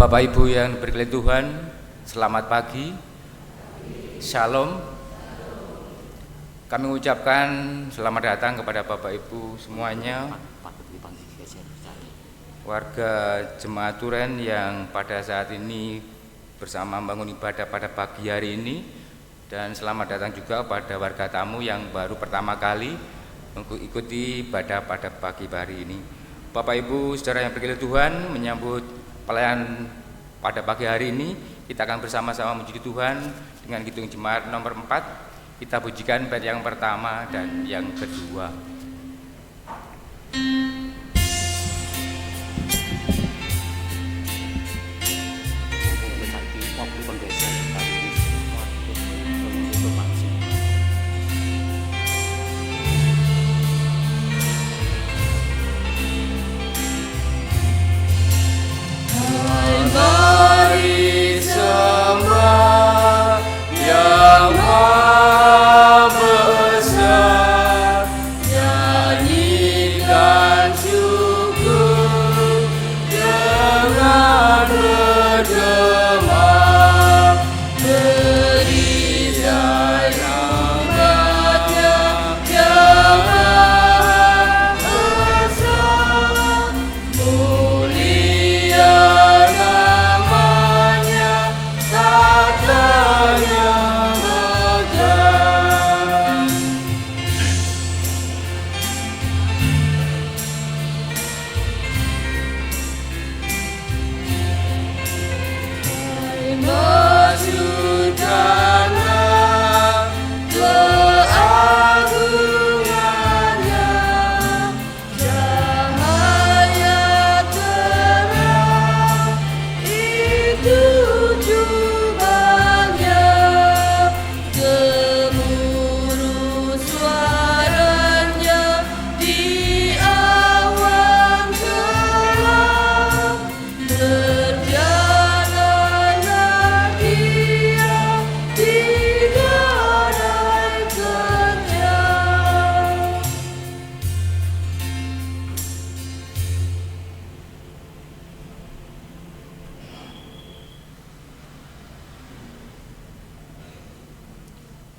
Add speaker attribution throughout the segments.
Speaker 1: Bapak Ibu yang berkenan Tuhan, selamat pagi, Shalom. Kami mengucapkan selamat datang kepada Bapak Ibu semuanya, warga Jemaat Turen yang pada saat ini bersama membangun ibadah pada pagi hari ini, dan selamat datang juga pada warga tamu yang baru pertama kali mengikuti ibadah pada pagi hari ini. Bapak Ibu saudara yang berkenan Tuhan, menyambut pelayan pada pagi hari ini, kita akan bersama-sama memuji Tuhan dengan Kidung Jemaat nomor 4. Kita pujikan bait yang pertama dan yang kedua.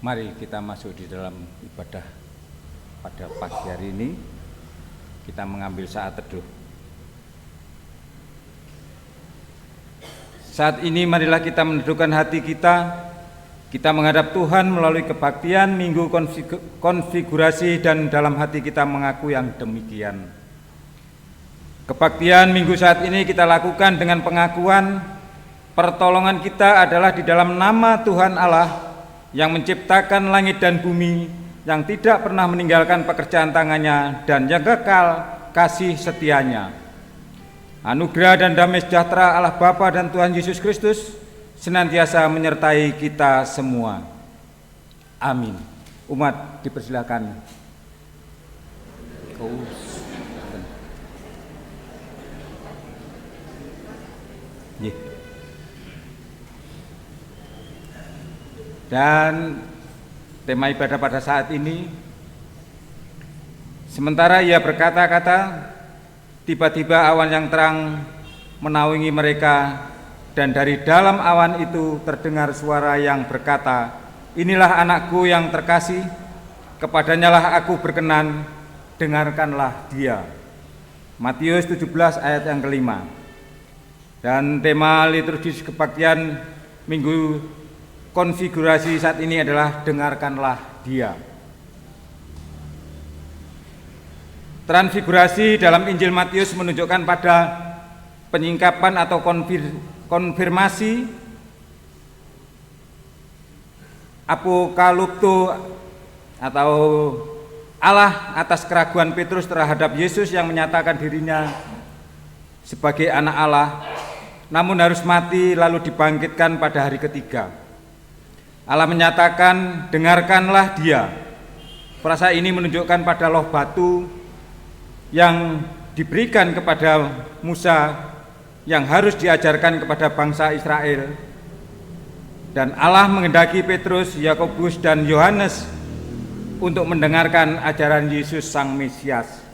Speaker 2: Mari kita masuk di dalam ibadah pada pagi hari ini. Kita mengambil saat teduh. Saat ini marilah kita meneduhkan hati kita. Kita menghadap Tuhan melalui kebaktian minggu konfigurasi, dan dalam hati kita mengaku yang demikian. Kebaktian minggu saat ini kita lakukan dengan pengakuan pertolongan kita adalah di dalam nama Tuhan Allah yang menciptakan langit dan bumi, yang tidak pernah meninggalkan pekerjaan tangannya, dan yang kekal kasih setianya. Anugerah dan damai sejahtera Allah Bapa dan Tuhan Yesus Kristus senantiasa menyertai kita semua. Amin. Umat dipersilakan. Dan tema ibadah pada saat ini, sementara ia berkata-kata, tiba-tiba awan yang terang menaungi mereka, dan dari dalam awan itu terdengar suara yang berkata, "Inilah anakku yang terkasih, kepadanya lah aku berkenan, dengarkanlah dia." Matius 17 ayat yang kelima. Dan tema liturgis kebaktian minggu konfigurasi saat ini adalah dengarkanlah dia. Transfigurasi dalam Injil Matius menunjukkan pada penyingkapan atau konfirmasi apokalupto atau Allah atas keraguan Petrus terhadap Yesus yang menyatakan dirinya sebagai anak Allah, namun harus mati lalu dibangkitkan pada hari ketiga. Allah menyatakan, dengarkanlah dia. Frasa ini menunjukkan pada loh batu yang diberikan kepada Musa yang harus diajarkan kepada bangsa Israel. Dan Allah menghendaki Petrus, Yakobus, dan Yohanes untuk mendengarkan ajaran Yesus Sang Mesias.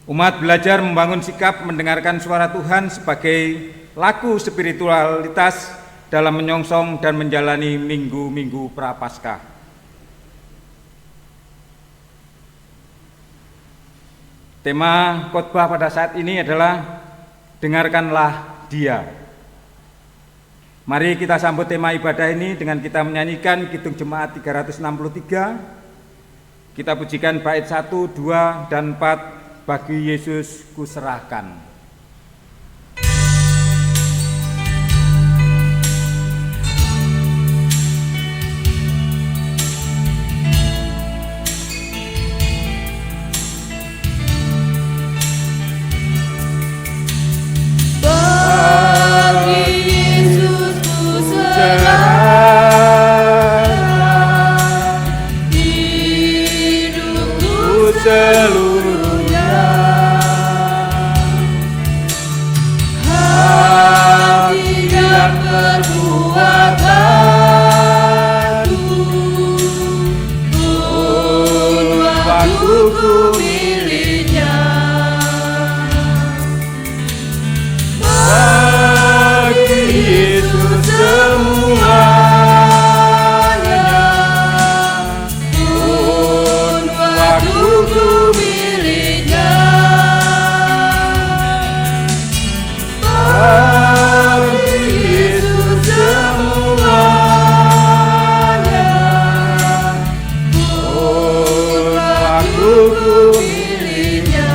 Speaker 2: Umat belajar membangun sikap mendengarkan suara Tuhan sebagai laku spiritualitas dalam menyongsong dan menjalani minggu-minggu Prapaskah. Tema khotbah pada saat ini adalah dengarkanlah Dia. Mari kita sambut tema ibadah ini dengan kita menyanyikan Kidung Jemaat 363. Kita pujikan bait 1, 2, dan 4, bagi Yesus kuserahkan.
Speaker 3: Seluruhnya hati dan perbuatanku pun waktuku miliknya. Bagi Yesus semuanya pun waktuku miliknya. Bagi Yesus semuanya pun waktuku miliknya.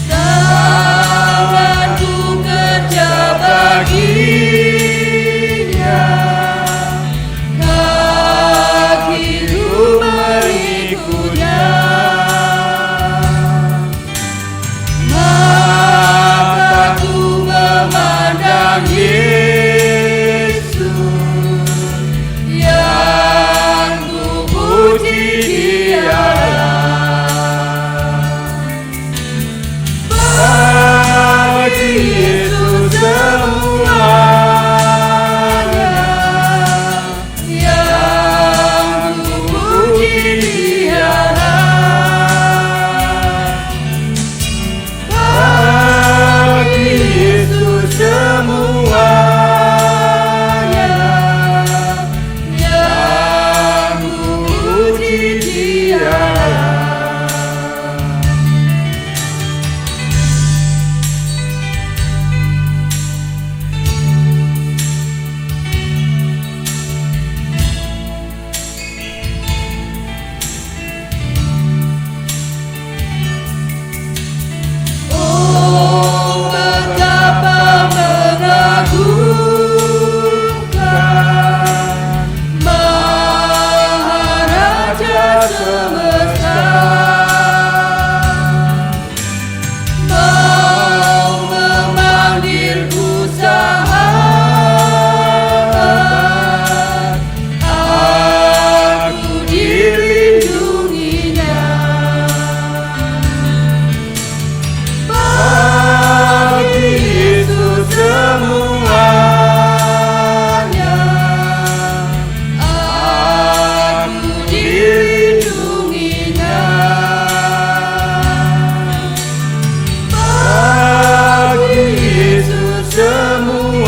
Speaker 3: Tanganku kerja baginya, kakiku mengikutnya. Mataku memandang Yesus, yang ku puji Dialah. Bagi Yesus semuanya yang ku puji Dialah. Bagi Yesus semuanya yang ku puji Dialah. Oh, betapa mengagumkan Maharaja semesta, mau memanggilku sahabat, aku dilindunginya. Bagi Yesus semuanya aku dilindunginya. Bagi Yesus semuanya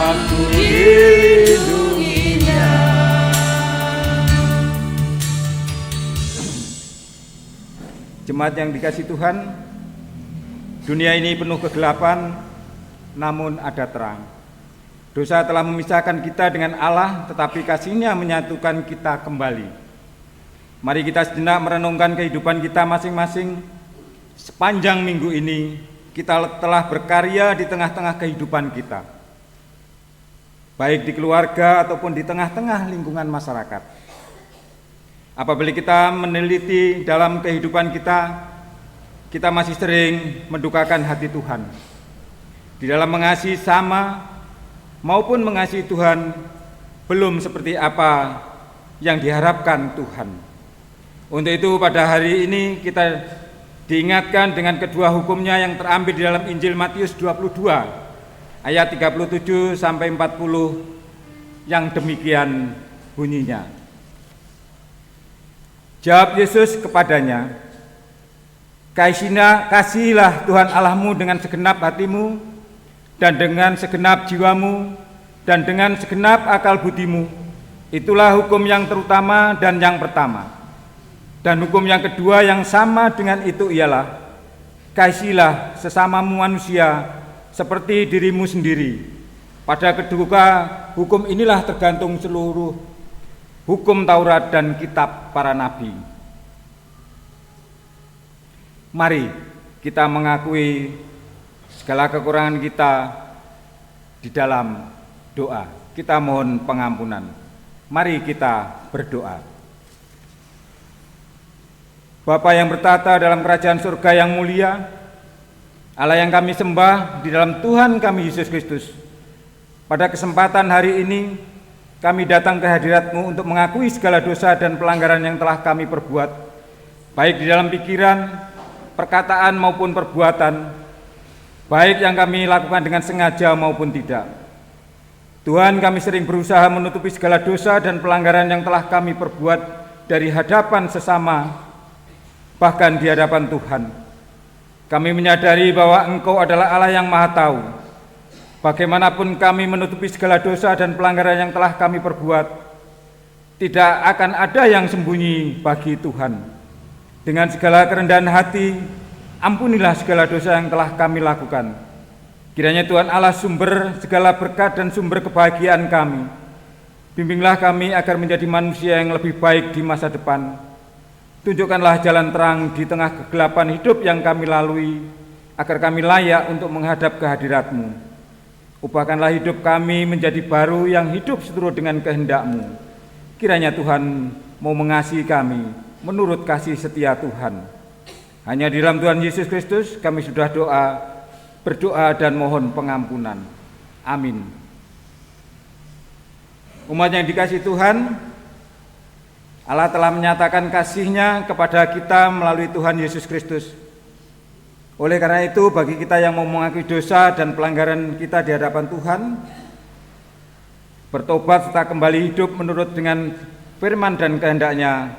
Speaker 3: aku dilindunginya.
Speaker 2: Jemaat yang dikasihi Tuhan, dunia ini penuh kegelapan, namun ada terang. Dosa telah memisahkan kita dengan Allah, tetapi kasih-Nya menyatukan kita kembali. Mari kita sejenak merenungkan kehidupan kita masing-masing. Sepanjang minggu ini, kita telah berkarya di tengah-tengah kehidupan kita, baik di keluarga ataupun di tengah-tengah lingkungan masyarakat. Apabila kita meneliti dalam kehidupan kita masih sering mendukakan hati Tuhan. Di dalam mengasihi sama maupun mengasihi Tuhan belum seperti apa yang diharapkan Tuhan. Untuk itu pada hari ini kita diingatkan dengan kedua hukumnya yang terambil di dalam Injil Matius 22 ayat 37 sampai 40 yang demikian bunyinya. Jawab Yesus kepadanya, "Kasihilah Tuhan Allahmu dengan segenap hatimu dan dengan segenap jiwamu dan dengan segenap akal budimu. Itulah hukum yang terutama dan yang pertama. Dan hukum yang kedua yang sama dengan itu ialah, kasihilah sesamamu manusia seperti dirimu sendiri. Pada kedua hukum inilah tergantung seluruh hukum Taurat dan kitab para nabi." Mari kita mengakui segala kekurangan kita di dalam doa. Kita mohon pengampunan. Mari kita berdoa. Bapa yang bertata dalam kerajaan surga yang mulia, Allah yang kami sembah di dalam Tuhan kami Yesus Kristus, pada kesempatan hari ini kami datang ke hadirat-Mu untuk mengakui segala dosa dan pelanggaran yang telah kami perbuat, baik di dalam pikiran, perkataan maupun perbuatan, baik yang kami lakukan dengan sengaja maupun tidak. Tuhan, kami sering berusaha menutupi segala dosa dan pelanggaran yang telah kami perbuat dari hadapan sesama, bahkan di hadapan Tuhan. Kami menyadari bahwa Engkau adalah Allah yang Maha Tahu. Bagaimanapun kami menutupi segala dosa dan pelanggaran yang telah kami perbuat, tidak akan ada yang sembunyi bagi Tuhan. Dengan segala kerendahan hati, ampunilah segala dosa yang telah kami lakukan. Kiranya Tuhan Allah sumber segala berkat dan sumber kebahagiaan kami. Bimbinglah kami agar menjadi manusia yang lebih baik di masa depan. Tunjukkanlah jalan terang di tengah kegelapan hidup yang kami lalui, agar kami layak untuk menghadap ke-Hadirat-Mu. Ubahkanlah hidup kami menjadi baru yang hidup seturut dengan kehendak-Mu. Kiranya Tuhan mau mengasihi kami menurut kasih setia Tuhan. Hanya di dalam Tuhan Yesus Kristus kami sudah berdoa dan mohon pengampunan. Amin. Umat yang dikasihi Tuhan, Allah telah menyatakan kasih-Nya kepada kita melalui Tuhan Yesus Kristus. Oleh karena itu, bagi kita yang mau mengakui dosa dan pelanggaran kita di hadapan Tuhan, bertobat serta kembali hidup menurut dengan firman dan kehendak-Nya,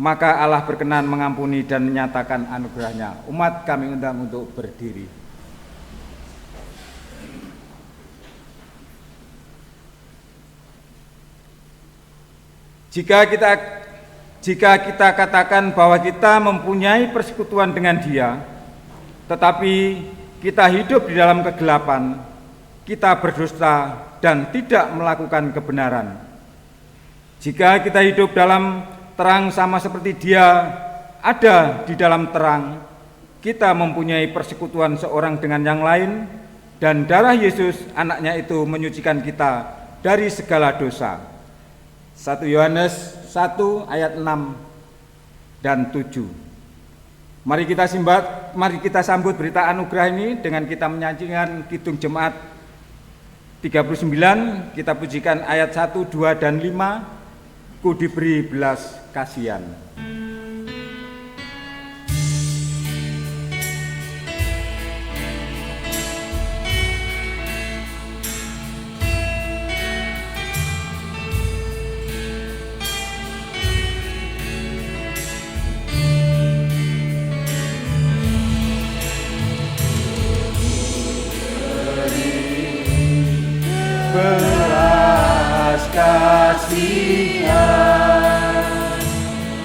Speaker 2: maka Allah berkenan mengampuni dan menyatakan anugerah-Nya. Umat kami undang untuk berdiri. Jika kita katakan bahwa kita mempunyai persekutuan dengan Dia, tetapi kita hidup di dalam kegelapan, kita berdusta dan tidak melakukan kebenaran. Jika kita hidup dalam terang sama seperti Dia ada di dalam terang, kita mempunyai persekutuan seorang dengan yang lain, dan darah Yesus anaknya itu menyucikan kita dari segala dosa. 1 Yohanes 1 ayat 6 dan 7. Mari kita sambut berita anugerah ini dengan kita menyanyikan Kidung Jemaat 39. Kita pujikan ayat 1, 2 dan 5. Ku diberi belas kasihan.
Speaker 3: Belas kasihan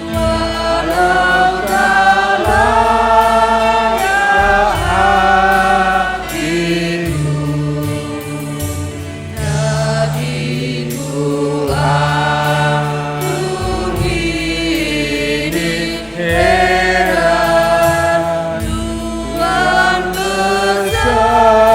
Speaker 3: walau kalah hatimu, jadiku aku ini heran Tuhan besar.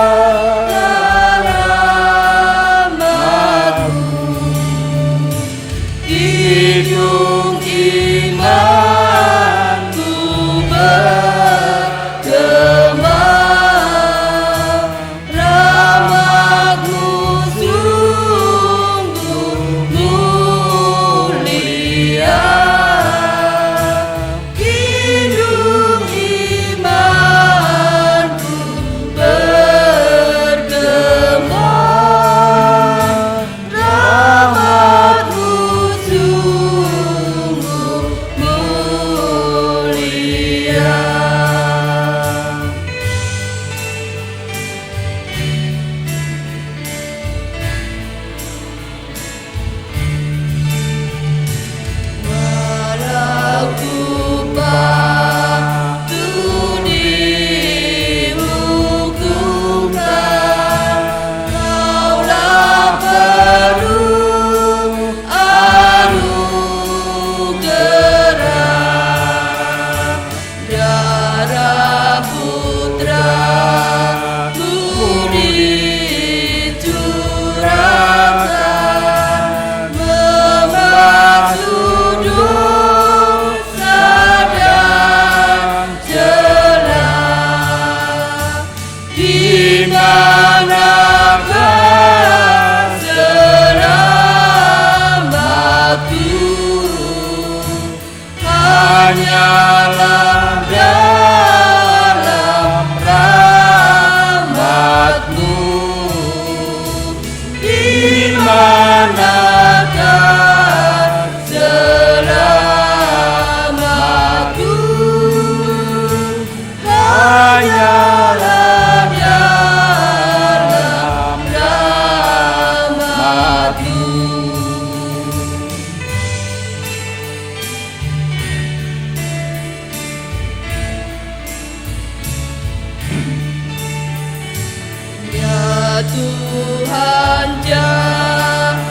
Speaker 3: Tuhan jangan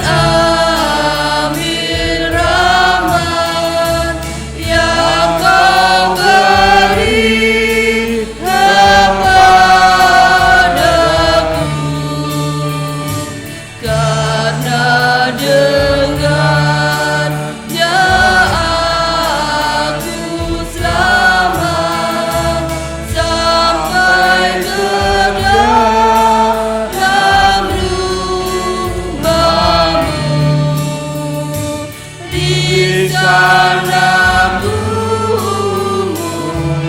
Speaker 3: ambil rahmat yang Kau beri kepadaku, karena dengannya aku selamat sampai ke dalam rumah-Mu. Di sana Ku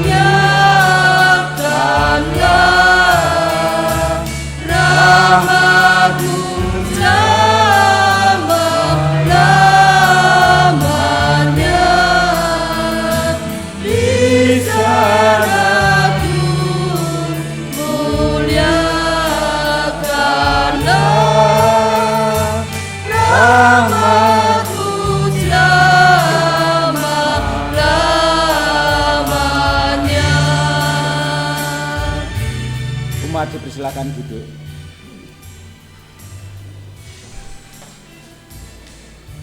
Speaker 3: nyatakanlah rahmat-Mu selama-lamanya. Di sana Ku muliakanlah rahmat-Mu selama-lamanya.
Speaker 2: Umat dipersilakan duduk.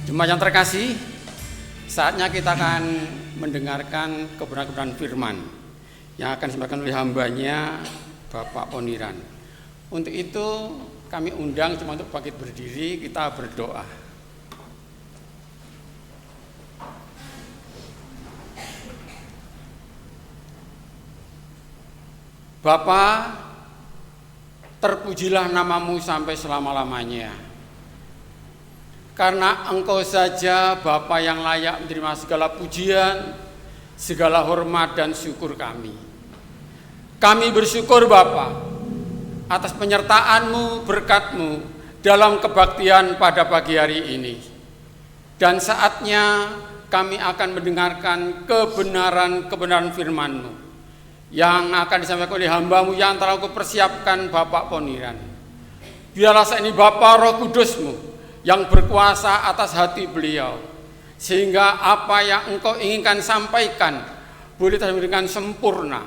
Speaker 4: Jemaat yang terkasih, saatnya kita akan mendengarkan kebenaran firman yang akan disampaikan oleh hambanya Bapak Poniran. Untuk itu kami undang cuma untuk bangkit berdiri, kita berdoa. Bapa, terpujilah nama-Mu sampai selama-lamanya. Karena Engkau saja Bapa yang layak menerima segala pujian, segala hormat dan syukur kami. Kami bersyukur Bapa atas penyertaan-Mu, berkat-Mu dalam kebaktian pada pagi hari ini. Dan saatnya kami akan mendengarkan kebenaran-kebenaran firman-Mu yang akan disampaikan oleh hamba-Mu yang telah Kau persiapkan Bapak Poniran. Biarlah saat ini Bapa Roh Kudus-Mu yang berkuasa atas hati beliau, sehingga apa yang Engkau inginkan sampaikan boleh tersampaikan dengan sempurna.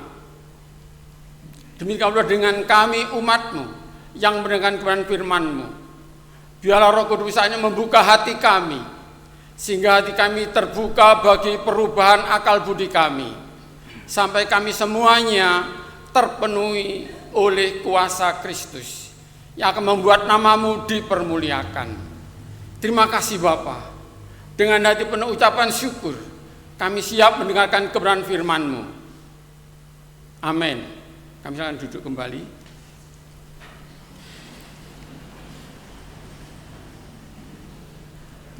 Speaker 4: Demikian pula dengan kami umat-Mu yang mendengarkan kebenaran firman-Mu. Biarlah Roh Kudus saatnya membuka hati kami, sehingga hati kami terbuka bagi perubahan akal budi kami, sampai kami semuanya terpenuhi oleh kuasa Kristus yang akan membuat nama-Mu dipermuliakan. Terima kasih Bapa. Dengan hati penuh ucapan syukur, kami siap mendengarkan kebenaran firman-Mu. Amin. Kami silakan duduk kembali.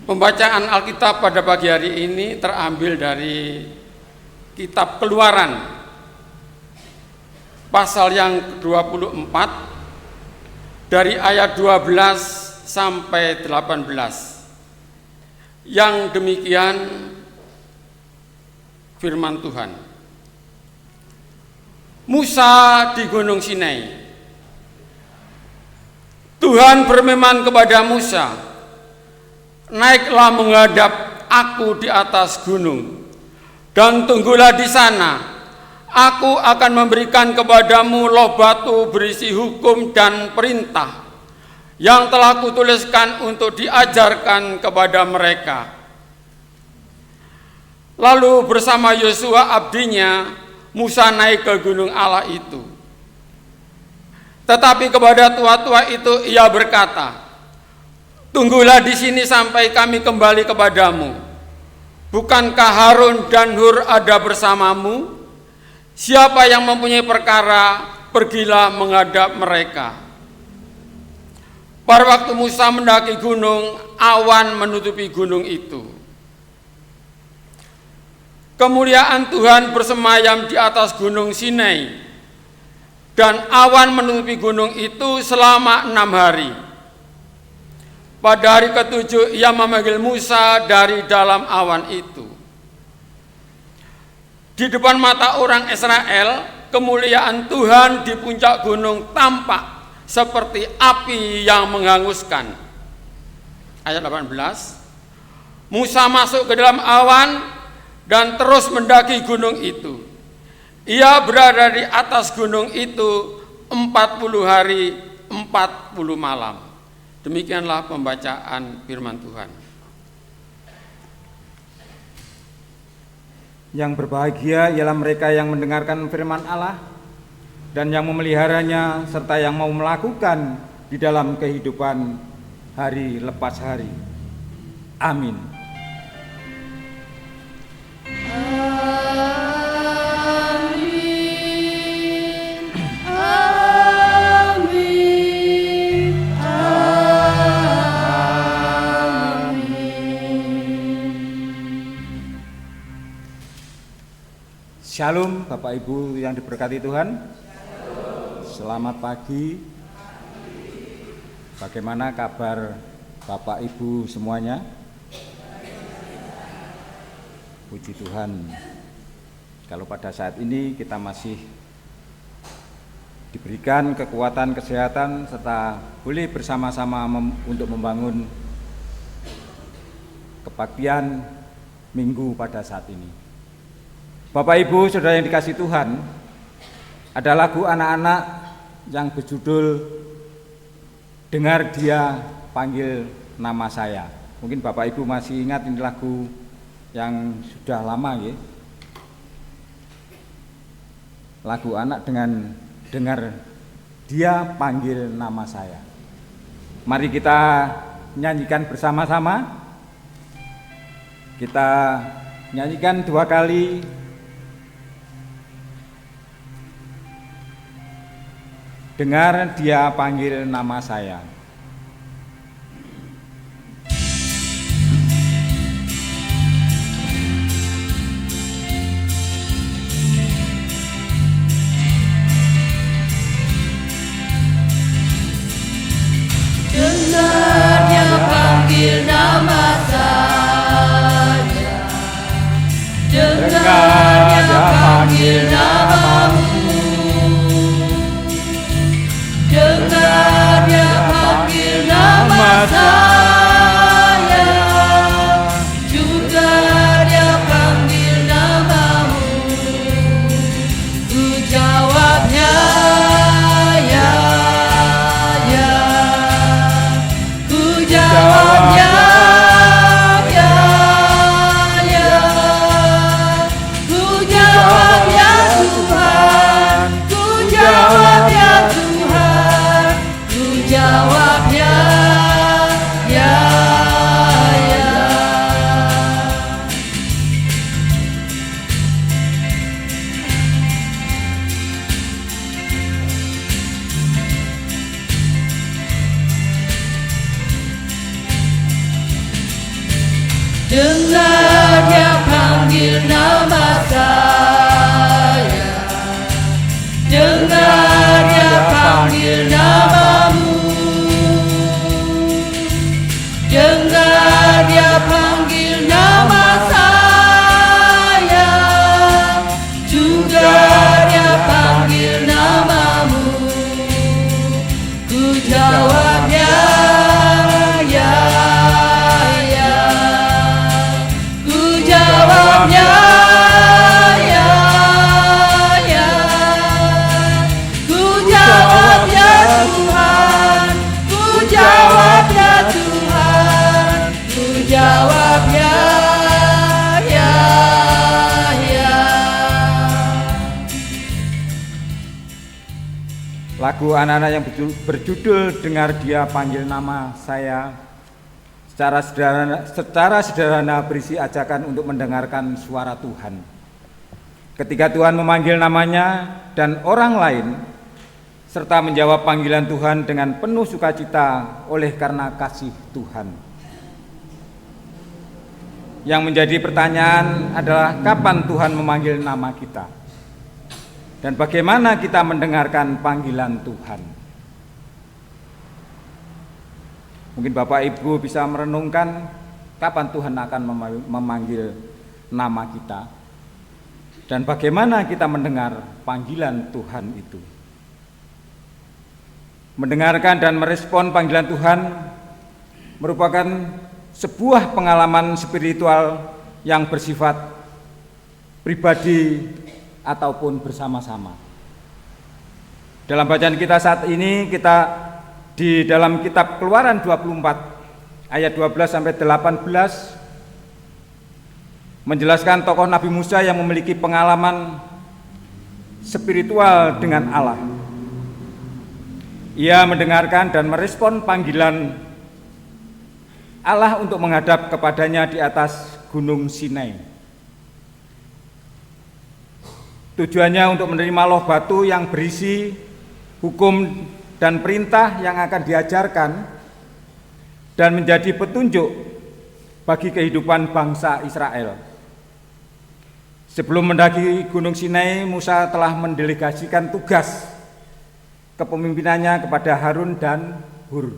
Speaker 4: Pembacaan Alkitab pada pagi hari ini terambil dari Kitab Keluaran, pasal yang 24, dari ayat 12 sampai 18. Yang demikian firman Tuhan. Musa di Gunung Sinai. Tuhan berfirman kepada Musa, "Naiklah menghadap aku di atas gunung, dan tunggulah di sana. Aku akan memberikan kepadamu loh batu berisi hukum dan perintah yang telah kutuliskan untuk diajarkan kepada mereka." Lalu bersama Yosua abdinya, Musa naik ke gunung Allah itu. Tetapi kepada tua-tua itu ia berkata, "Tunggulah di sini sampai kami kembali kepadamu. Bukankah Harun dan Hur ada bersamamu? Siapa yang mempunyai perkara, pergilah menghadap mereka." Pada waktu Musa mendaki gunung, awan menutupi gunung itu. Kemuliaan Tuhan bersemayam di atas gunung Sinai, dan awan menutupi gunung itu selama 6 hari. Pada hari ke-7 ia memanggil Musa dari dalam awan itu. Di depan mata orang Israel, kemuliaan Tuhan di puncak gunung tampak seperti api yang menghanguskan. Ayat 18. Musa masuk ke dalam awan dan terus mendaki gunung itu. Ia berada di atas gunung itu 40 hari 40 malam. Demikianlah pembacaan firman Tuhan.
Speaker 2: Yang berbahagia ialah mereka yang mendengarkan firman Allah dan yang memeliharanya serta yang mau melakukan di dalam kehidupan hari lepas hari. Amin. Shalom Bapak Ibu yang diberkati Tuhan. Selamat pagi. Bagaimana kabar Bapak Ibu semuanya? Puji Tuhan. Kalau pada saat ini kita masih diberikan kekuatan, kesehatan, serta boleh bersama-sama untuk membangun kebaktian minggu pada saat ini. Bapak Ibu Saudara yang dikasihi Tuhan, ada lagu anak-anak yang berjudul Dengar Dia Panggil Nama Saya. Mungkin Bapak Ibu masih ingat ini lagu yang sudah lama ya. Lagu anak dengan Dengar Dia Panggil Nama Saya. Mari kita nyanyikan bersama-sama. Kita nyanyikan 2 kali. Dengar Dia panggil nama saya.
Speaker 3: Dengar Dia panggil nama saya. Dengar Dia panggil namamu. Dengar Dia panggil nama saya, juga Dia panggil namamu. Ku jawabnya ya, ya. Ku jawabnya ya, ya. Ku jawab ya Tuhan, ku jawab ya Tuhan. Jawab ya, ya, ya. Dengar Dia panggil nama saya. Dengar Dia panggil namamu. Dengar Dia panggil nama saya, juga Dia panggil namamu. Ku jawabnya ya, ya. Ku jawabnya ya, ya. Ku jawab ya Tuhan, ku jawab ya Tuhan. Ku jawab ya, ya, ya.
Speaker 2: Lagu anak-anak yang berjudul Dengar Dia Panggil Nama Saya secara sederhana berisi ajakan untuk mendengarkan suara Tuhan. Ketika Tuhan memanggil namanya dan orang lain, serta menjawab panggilan Tuhan dengan penuh sukacita oleh karena kasih Tuhan. Yang menjadi pertanyaan adalah kapan Tuhan memanggil nama kita? Dan bagaimana kita mendengarkan panggilan Tuhan? Mungkin Bapak Ibu bisa merenungkan kapan Tuhan akan memanggil nama kita dan bagaimana kita mendengar panggilan Tuhan itu. Mendengarkan dan merespon panggilan Tuhan merupakan sebuah pengalaman spiritual yang bersifat pribadi ataupun bersama-sama. Dalam bacaan kita saat ini kita di dalam kitab Keluaran 24 ayat 12 sampai 18 menjelaskan tokoh Nabi Musa yang memiliki pengalaman spiritual dengan Allah. Ia mendengarkan dan merespon panggilan Allah untuk menghadap kepadanya di atas Gunung Sinai. Tujuannya untuk menerima loh batu yang berisi hukum dan perintah yang akan diajarkan dan menjadi petunjuk bagi kehidupan bangsa Israel. Sebelum mendaki Gunung Sinai, Musa telah mendelegasikan tugas kepemimpinannya kepada Harun dan Hur.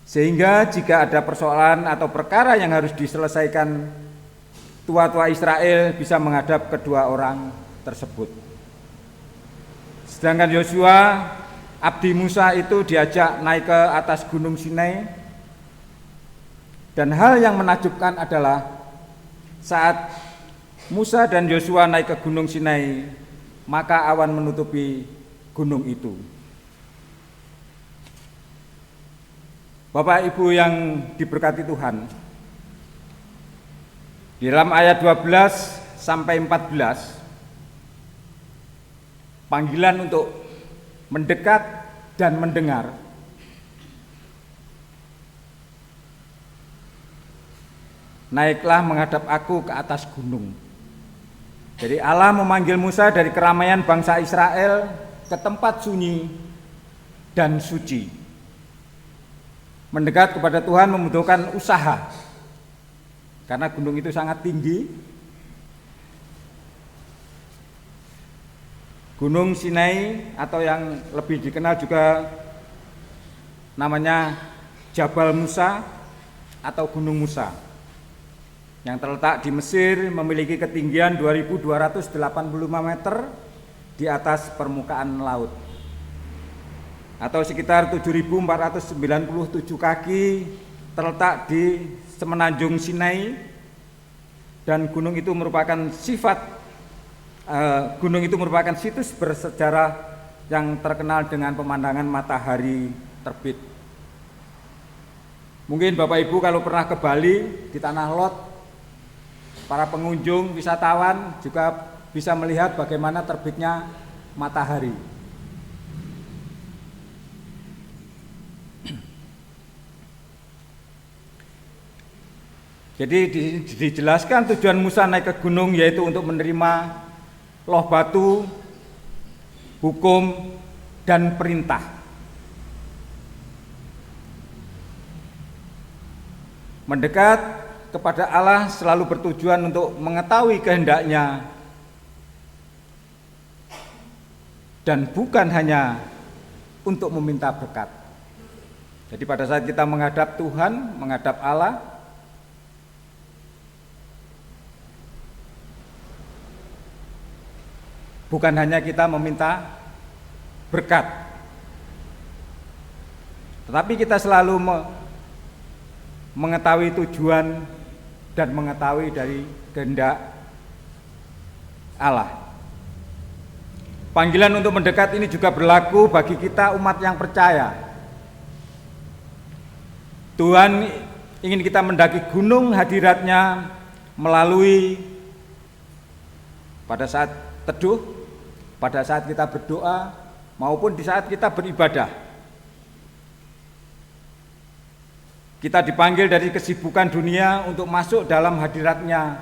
Speaker 2: Sehingga jika ada persoalan atau perkara yang harus diselesaikan, tua-tua Israel bisa menghadap kedua orang tersebut. Sedangkan Yosua, abdi Musa itu diajak naik ke atas Gunung Sinai. Dan hal yang menakjubkan adalah saat Musa dan Yosua naik ke Gunung Sinai, maka awan menutupi gunung itu. Bapak Ibu yang diberkati Tuhan, di dalam ayat 12 sampai 14, panggilan untuk mendekat dan mendengar. Naiklah menghadap aku ke atas gunung. Jadi Allah memanggil Musa dari keramaian bangsa Israel ke tempat sunyi dan suci. Mendekat kepada Tuhan membutuhkan usaha, karena gunung itu sangat tinggi. Gunung Sinai atau yang lebih dikenal juga namanya Jabal Musa atau Gunung Musa, yang terletak di Mesir, memiliki ketinggian 2285 meter di atas permukaan laut, atau sekitar 7497 kaki, terletak di semenanjung Sinai. Dan gunung itu merupakan situs bersejarah yang terkenal dengan pemandangan matahari terbit. Mungkin Bapak Ibu kalau pernah ke Bali, di Tanah Lot, para pengunjung wisatawan juga bisa melihat bagaimana terbitnya matahari. Jadi dijelaskan tujuan Musa naik ke gunung yaitu untuk menerima loh batu, hukum, dan perintah. Mendekat kepada Allah selalu bertujuan untuk mengetahui kehendaknya dan bukan hanya untuk meminta berkat. Jadi pada saat kita menghadap Tuhan, menghadap Allah, bukan hanya kita meminta berkat, tetapi kita selalu mengetahui tujuan dan mengetahui dari kehendak Allah. Panggilan untuk mendekat ini juga berlaku bagi kita umat yang percaya. Tuhan ingin kita mendaki gunung hadiratnya melalui pada saat teduh, pada saat kita berdoa, maupun di saat kita beribadah. Kita dipanggil dari kesibukan dunia untuk masuk dalam hadiratnya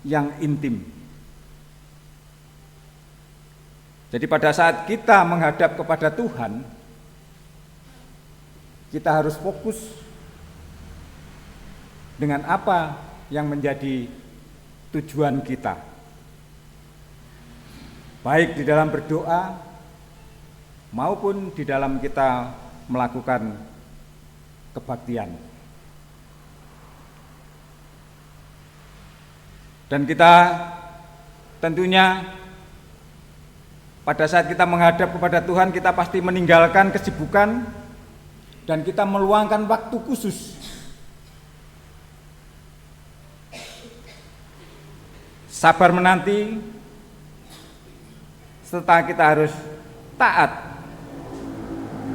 Speaker 2: yang intim. Jadi pada saat kita menghadap kepada Tuhan, kita harus fokus dengan apa yang menjadi tujuan kita, baik di dalam berdoa maupun di dalam kita melakukan kebaktian. Dan kita tentunya pada saat kita menghadap kepada Tuhan, kita pasti meninggalkan kesibukan dan kita meluangkan waktu khusus sabar menanti, serta kita harus taat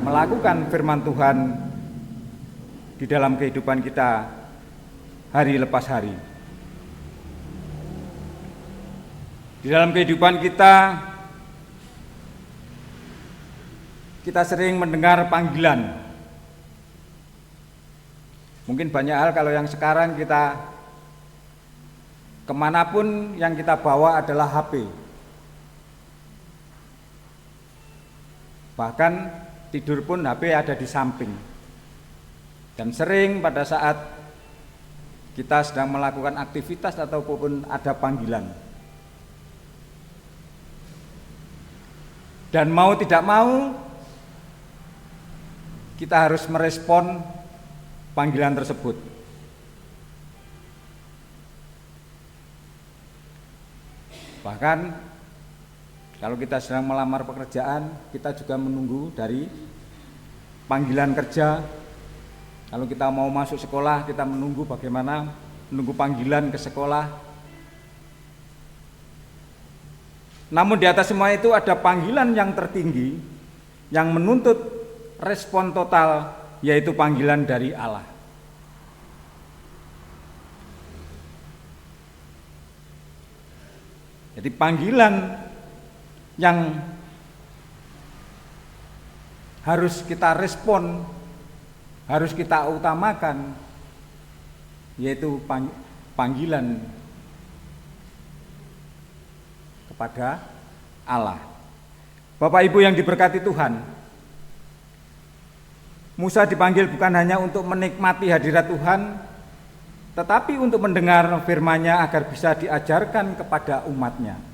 Speaker 2: melakukan firman Tuhan di dalam kehidupan kita hari lepas hari. Di dalam kehidupan kita sering mendengar panggilan. Mungkin banyak hal kalau yang sekarang kita kemanapun yang kita bawa adalah HP. Bahkan tidur pun HP ada di samping. Dan sering pada saat kita sedang melakukan aktivitas ataupun ada panggilan. Dan mau tidak mau kita harus merespon panggilan tersebut. Bahkan kalau kita sedang melamar pekerjaan, kita juga menunggu dari panggilan kerja. Kalau kita mau masuk sekolah, kita menunggu bagaimana menunggu panggilan ke sekolah. Namun di atas semua itu ada panggilan yang tertinggi yang menuntut respon total, yaitu panggilan dari Allah. Jadi panggilan yang harus kita respon, harus kita utamakan, yaitu panggilan kepada Allah. Bapak Ibu yang diberkati Tuhan, Musa dipanggil bukan hanya untuk menikmati hadirat Tuhan, tetapi untuk mendengar firman-Nya agar bisa diajarkan kepada umat-Nya.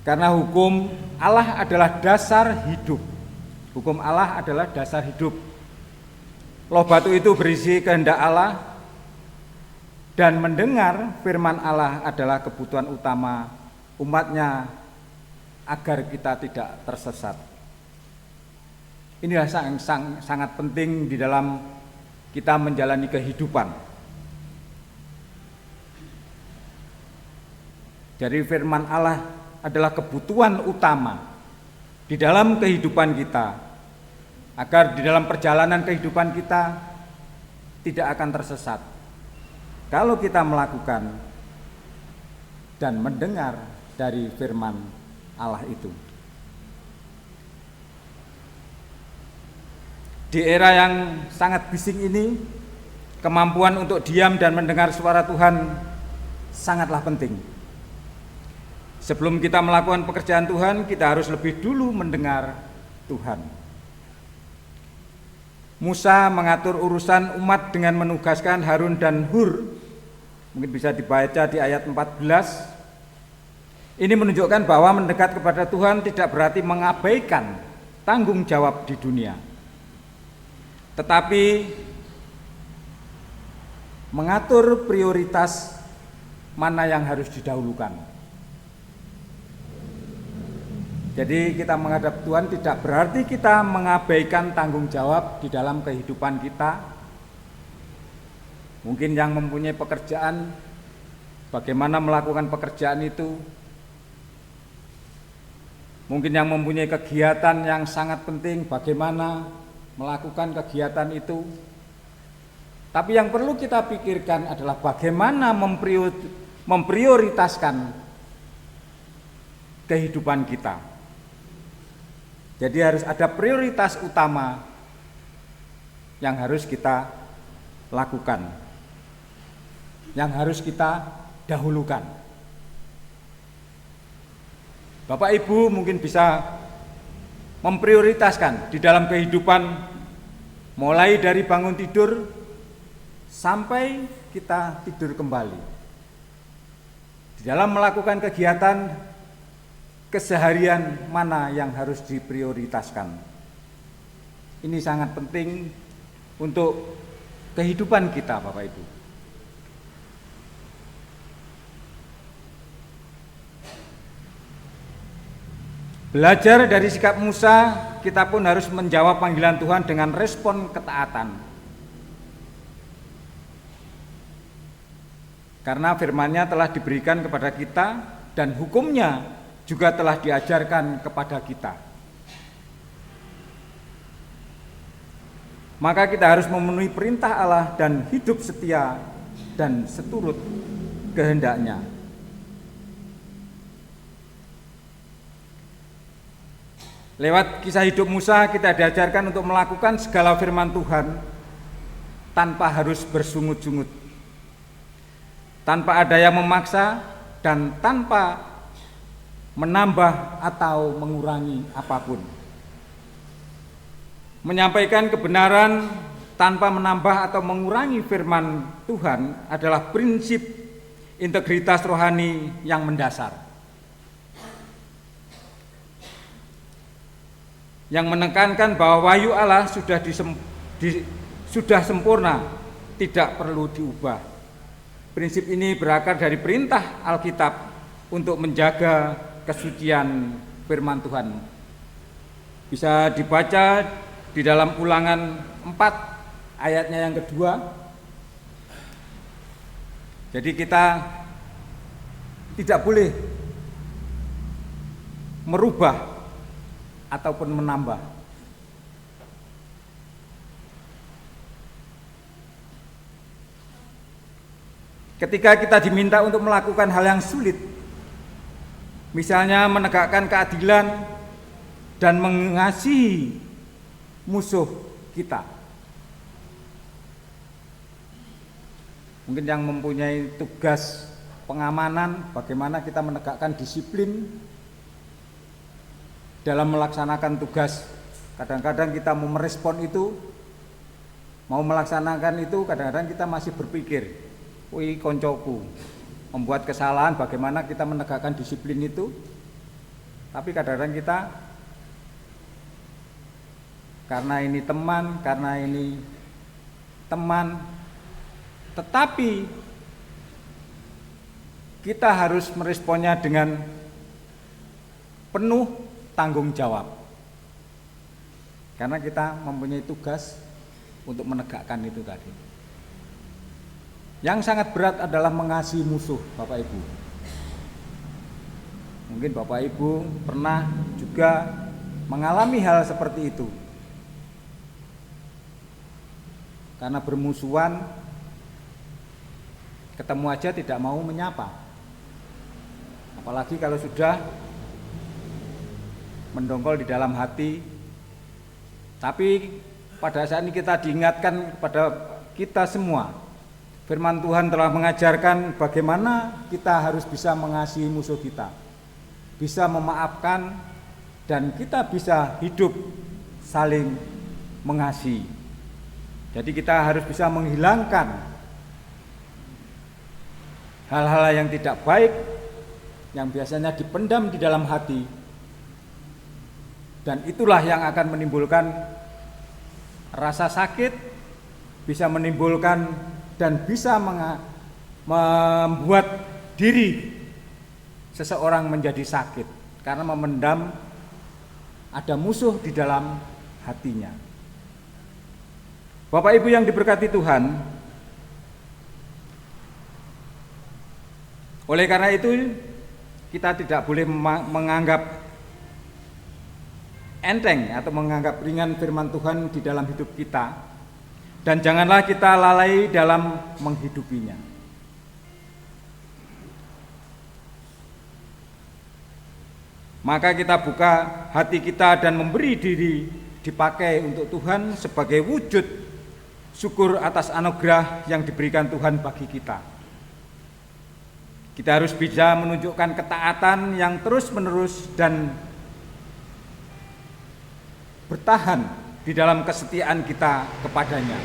Speaker 2: Karena hukum Allah adalah dasar hidup. Hukum Allah adalah dasar hidup. Loh batu itu berisi kehendak Allah, dan mendengar firman Allah adalah kebutuhan utama umat-Nya agar kita tidak tersesat. Inilah sangat penting di dalam kita menjalani kehidupan. Jadi firman Allah adalah kebutuhan utama di dalam kehidupan kita, agar di dalam perjalanan kehidupan kita tidak akan tersesat kalau kita melakukan dan mendengar dari firman Allah itu. Di era yang sangat bising ini, kemampuan untuk diam dan mendengar suara Tuhan sangatlah penting. Sebelum kita melakukan pekerjaan Tuhan, kita harus lebih dulu mendengar Tuhan. Musa mengatur urusan umat dengan menugaskan Harun dan Hur. Mungkin bisa dibaca di ayat 14. Ini menunjukkan bahwa mendekat kepada Tuhan tidak berarti mengabaikan tanggung jawab di dunia, tetapi mengatur prioritas mana yang harus didahulukan. Jadi kita menghadap Tuhan tidak berarti kita mengabaikan tanggung jawab di dalam kehidupan kita. Mungkin yang mempunyai pekerjaan, bagaimana melakukan pekerjaan itu. Mungkin yang mempunyai kegiatan yang sangat penting, bagaimana melakukan kegiatan itu. Tapi yang perlu kita pikirkan adalah bagaimana memprioritaskan kehidupan kita. Jadi harus ada prioritas utama yang harus kita lakukan, yang harus kita dahulukan. Bapak Ibu mungkin bisa memprioritaskan di dalam kehidupan, mulai dari bangun tidur sampai kita tidur kembali. Di dalam melakukan kegiatan keseharian mana yang harus diprioritaskan. Ini sangat penting untuk kehidupan kita, Bapak Ibu. Belajar dari sikap Musa, kita pun harus menjawab panggilan Tuhan dengan respon ketaatan. Karena firman-Nya telah diberikan kepada kita dan hukum-Nya juga telah diajarkan kepada kita. maka kita harus memenuhi perintah Allah dan hidup setia dan seturut kehendaknya. Lewat kisah hidup Musa kita diajarkan untuk melakukan segala firman Tuhan tanpa harus bersungut-sungut, tanpa ada yang memaksa dan tanpa menambah atau mengurangi apapun. Menyampaikan kebenaran tanpa menambah atau mengurangi firman Tuhan adalah prinsip integritas rohani yang mendasar, yang menekankan bahwa wahyu Allah sudah sempurna, tidak perlu diubah. Prinsip ini berakar dari perintah Alkitab untuk menjaga kesucian firman Tuhan. Bisa dibaca di dalam Ulangan 4 ayatnya yang kedua. Jadi kita tidak boleh merubah ataupun menambah. Ketika kita diminta untuk melakukan hal yang sulit, misalnya menegakkan keadilan dan mengasihi musuh kita. Mungkin yang mempunyai tugas pengamanan, bagaimana kita menegakkan disiplin dalam melaksanakan tugas. Kadang-kadang kita mau merespon itu, mau melaksanakan itu, kadang-kadang kita masih berpikir, wih koncoku membuat kesalahan, bagaimana kita menegakkan disiplin itu. Tapi kadang-kadang kita karena ini teman, tetapi kita harus meresponnya dengan penuh tanggung jawab, karena kita mempunyai tugas untuk menegakkan itu tadi. Yang sangat berat adalah mengasihi musuh, Bapak Ibu. Mungkin Bapak Ibu pernah juga mengalami hal seperti itu. Karena bermusuhan, ketemu aja tidak mau menyapa. Apalagi kalau sudah mendongkol di dalam hati. Tapi pada saat ini kita diingatkan kepada kita semua, firman Tuhan telah mengajarkan bagaimana kita harus bisa mengasihi musuh kita, bisa memaafkan, dan kita bisa hidup saling mengasihi. Jadi kita harus bisa menghilangkan hal-hal yang tidak baik yang biasanya dipendam di dalam hati, dan itulah yang akan menimbulkan rasa sakit, bisa menimbulkan dan bisa membuat diri seseorang menjadi sakit karena memendam ada musuh di dalam hatinya. Bapak Ibu yang diberkati Tuhan, oleh karena itu kita tidak boleh menganggap enteng atau menganggap ringan firman Tuhan di dalam hidup kita, dan janganlah kita lalai dalam menghidupinya. Maka kita buka hati kita dan memberi diri dipakai untuk Tuhan sebagai wujud syukur atas anugerah yang diberikan Tuhan bagi kita. Kita harus bisa menunjukkan ketaatan yang terus-menerus dan bertahan di dalam kesetiaan kita kepadanya.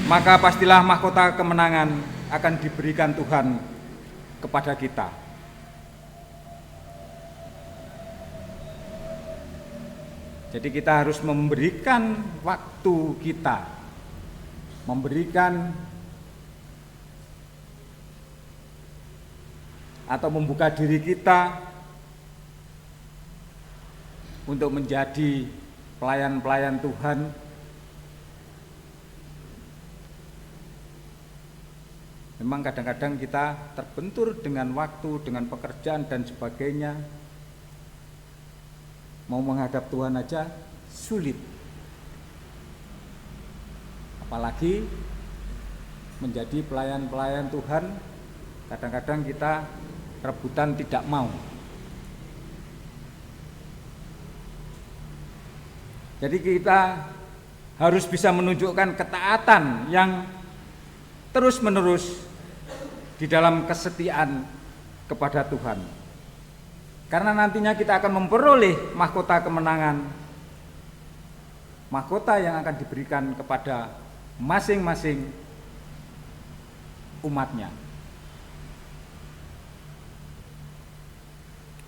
Speaker 2: Maka pastilah mahkota kemenangan akan diberikan Tuhan kepada kita. Jadi kita harus memberikan waktu kita, memberikan atau membuka diri kita untuk menjadi pelayan-pelayan Tuhan. Memang kadang-kadang kita terbentur dengan waktu, dengan pekerjaan dan sebagainya. Mau menghadap Tuhan aja sulit. Apalagi menjadi pelayan-pelayan Tuhan, kadang-kadang kita rebutan tidak mau. Jadi kita harus bisa menunjukkan ketaatan yang terus-menerus di dalam kesetiaan kepada Tuhan. Karena nantinya kita akan memperoleh mahkota kemenangan, mahkota yang akan diberikan kepada masing-masing umatnya.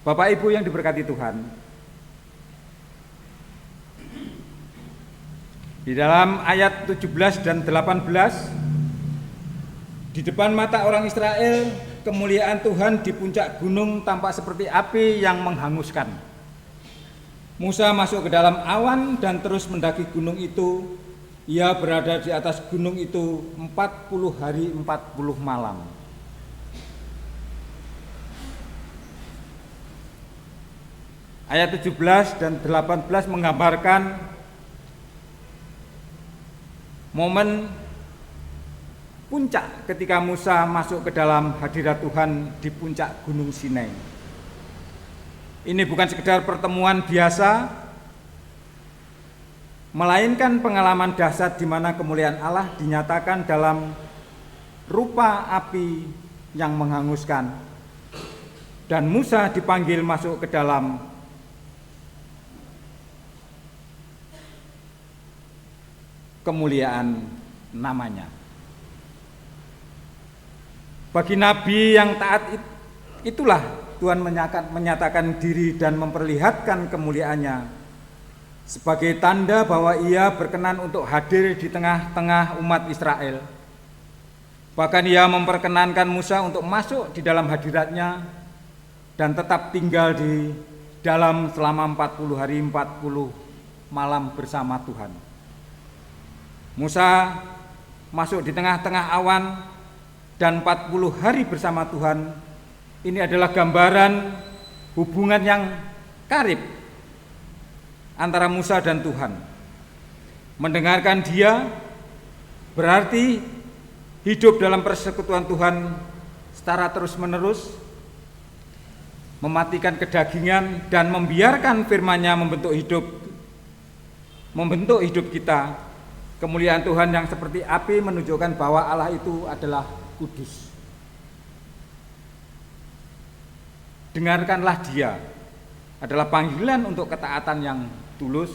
Speaker 2: Bapak Ibu yang diberkati Tuhan, di dalam ayat 17 dan 18, di depan mata orang Israel, kemuliaan Tuhan di puncak gunung tampak seperti api yang menghanguskan. Musa masuk ke dalam awan dan terus mendaki gunung itu. Ia berada di atas gunung itu 40 hari 40 malam. Ayat 17 dan 18 menggambarkan momen puncak ketika Musa masuk ke dalam hadirat Tuhan di puncak Gunung Sinai. Ini bukan sekedar pertemuan biasa, melainkan pengalaman dahsyat di mana kemuliaan Allah dinyatakan dalam rupa api yang menghanguskan. Dan Musa dipanggil masuk ke dalam kemuliaan namanya. Bagi nabi yang taat itulah Tuhan menyatakan diri dan memperlihatkan kemuliaannya sebagai tanda bahwa ia berkenan untuk hadir di tengah-tengah umat Israel. Bahkan ia memperkenankan Musa untuk masuk di dalam hadiratnya dan tetap tinggal di dalam selama 40 hari 40 malam bersama Tuhan. Musa masuk di tengah-tengah awan dan 40 hari bersama Tuhan. Ini adalah gambaran hubungan yang karib antara Musa dan Tuhan. Mendengarkan Dia berarti hidup dalam persekutuan Tuhan secara terus-menerus, mematikan kedagingan dan membiarkan firman-Nya membentuk hidup kita. Kemuliaan Tuhan yang seperti api menunjukkan bahwa Allah itu adalah kudus. Dengarkanlah Dia adalah panggilan untuk ketaatan yang tulus.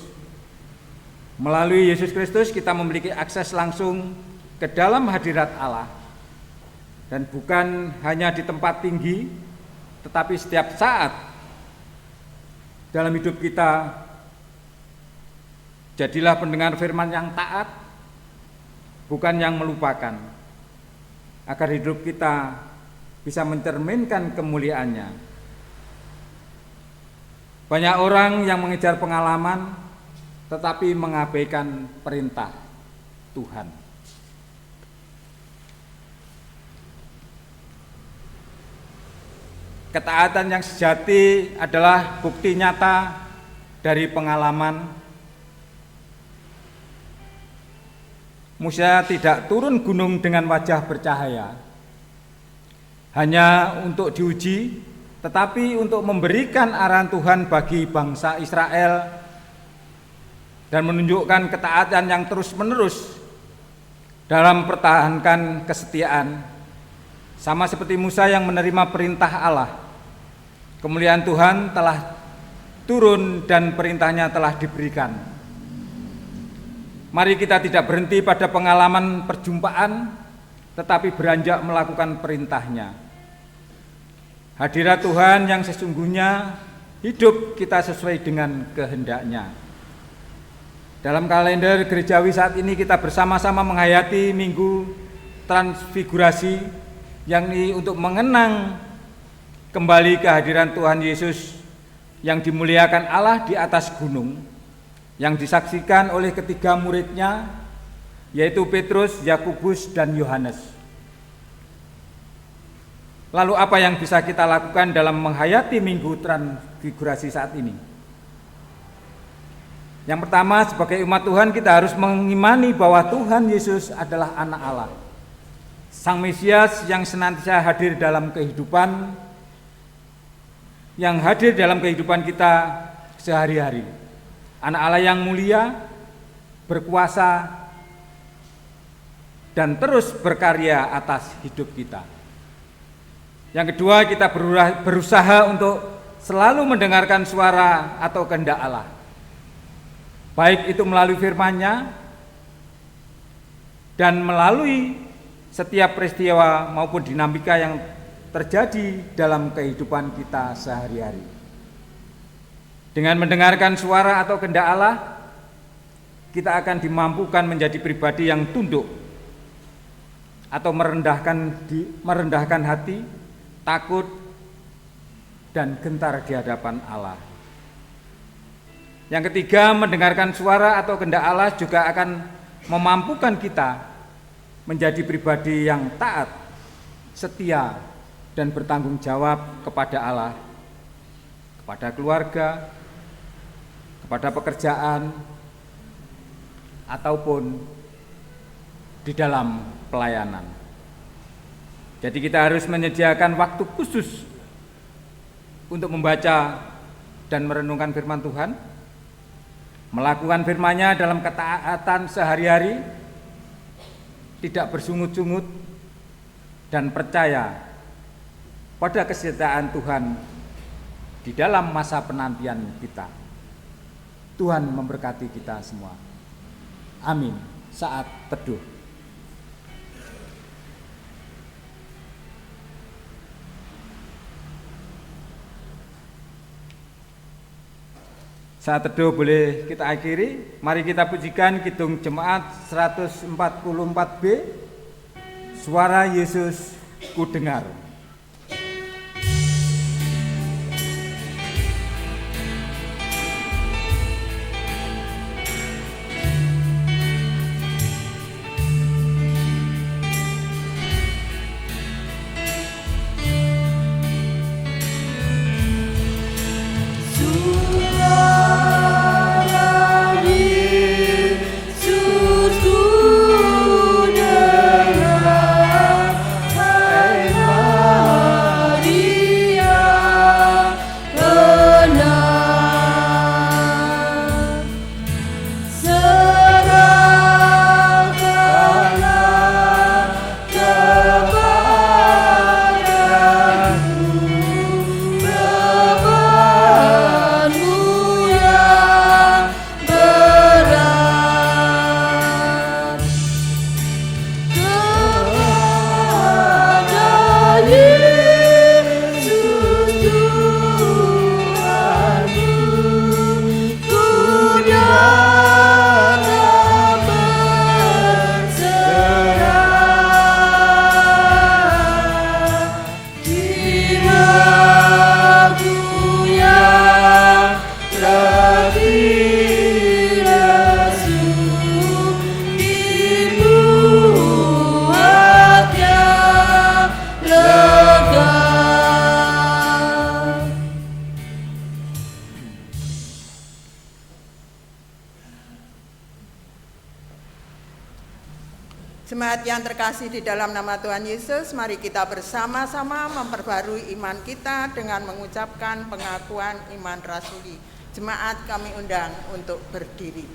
Speaker 2: Melalui Yesus Kristus kita memiliki akses langsung ke dalam hadirat Allah. Dan bukan hanya di tempat tinggi, tetapi setiap saat dalam hidup kita. Jadilah pendengar firman yang taat, bukan yang melupakan, agar hidup kita bisa mencerminkan kemuliaan-Nya. Banyak orang yang mengejar pengalaman, tetapi mengabaikan perintah Tuhan. Ketaatan yang sejati adalah bukti nyata dari pengalaman. Musa tidak turun gunung dengan wajah bercahaya hanya untuk diuji, tetapi untuk memberikan arahan Tuhan bagi bangsa Israel dan menunjukkan ketaatan yang terus-menerus dalam pertahankan kesetiaan. Sama seperti Musa yang menerima perintah Allah, kemuliaan Tuhan telah turun dan perintahnya telah diberikan. Mari kita tidak berhenti pada pengalaman perjumpaan, tetapi beranjak melakukan perintahnya. Hadirat Tuhan yang sesungguhnya hidup kita sesuai dengan kehendak-Nya. Dalam kalender gerejawi saat ini kita bersama-sama menghayati Minggu Transfigurasi, yakni untuk mengenang kembali kehadiran Tuhan Yesus yang dimuliakan Allah di atas gunung, yang disaksikan oleh ketiga murid-Nya, yaitu Petrus, Yakobus, dan Yohanes. Lalu apa yang bisa kita lakukan dalam menghayati Minggu Transfigurasi saat ini? Yang pertama, sebagai umat Tuhan kita harus mengimani bahwa Tuhan Yesus adalah anak Allah, Sang Mesias yang senantiasa hadir dalam kehidupan, yang hadir dalam kehidupan kita sehari-hari. Anak Allah yang mulia, berkuasa, dan terus berkarya atas hidup kita. Yang kedua, kita berusaha untuk selalu mendengarkan suara atau kehendak Allah, baik itu melalui firman-Nya dan melalui setiap peristiwa maupun dinamika yang terjadi dalam kehidupan kita sehari-hari. Dengan mendengarkan suara atau kehendak Allah, kita akan dimampukan menjadi pribadi yang tunduk atau merendahkan hati, takut, dan gentar di hadapan Allah. Yang ketiga, mendengarkan suara atau kehendak Allah juga akan memampukan kita menjadi pribadi yang taat, setia, dan bertanggung jawab kepada Allah, kepada keluarga, kepada pekerjaan, ataupun di dalam pelayanan. Jadi kita harus menyediakan waktu khusus untuk membaca dan merenungkan firman Tuhan, melakukan firman-Nya dalam ketaatan sehari-hari, tidak bersungut-sungut, dan percaya pada kesetiaan Tuhan di dalam masa penantian kita. Tuhan memberkati kita semua. Amin. Saat teduh. Saat teduh boleh kita akhiri. Mari kita pujikan Kidung Jemaat 144B, Suara Yesus Ku Dengar.
Speaker 5: Jemaat yang terkasih di dalam nama Tuhan Yesus, mari kita bersama-sama memperbarui iman kita dengan mengucapkan pengakuan iman rasuli. Jemaat kami undang untuk berdiri.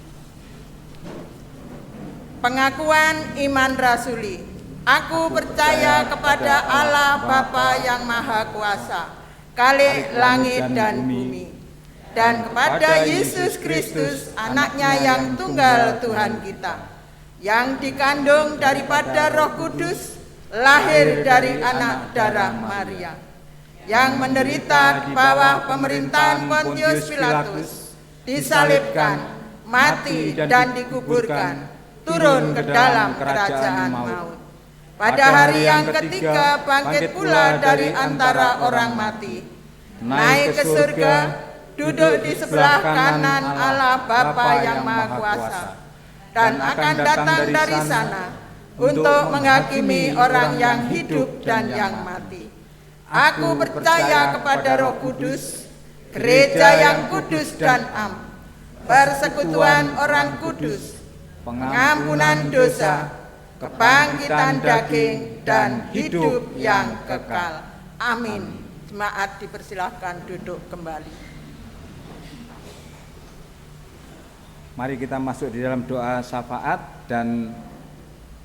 Speaker 5: Pengakuan iman rasuli. Aku percaya kepada Allah Bapa yang Maha Kuasa, Khalik langit dan bumi, dan kepada Yesus Kristus, Anaknya yang tunggal Tuhan kita, yang dikandung daripada Roh Kudus, lahir dari anak darah Maria, yang menderita di bawah pemerintahan Pontius Pilatus, disalibkan, mati dan dikuburkan, turun ke dalam kerajaan maut. Pada hari yang ketiga bangkit pula dari antara orang mati, naik ke surga, duduk di sebelah kanan Allah Bapa yang Maha Kuasa, dan akan datang dari sana untuk menghakimi orang yang hidup dan yang mati. Aku percaya kepada Roh Kudus, gereja yang kudus dan am, persekutuan orang kudus, pengampunan dosa, kebangkitan daging, dan hidup yang kekal. Amin. Jemaat dipersilahkan duduk kembali.
Speaker 2: Mari kita masuk di dalam doa syafaat dan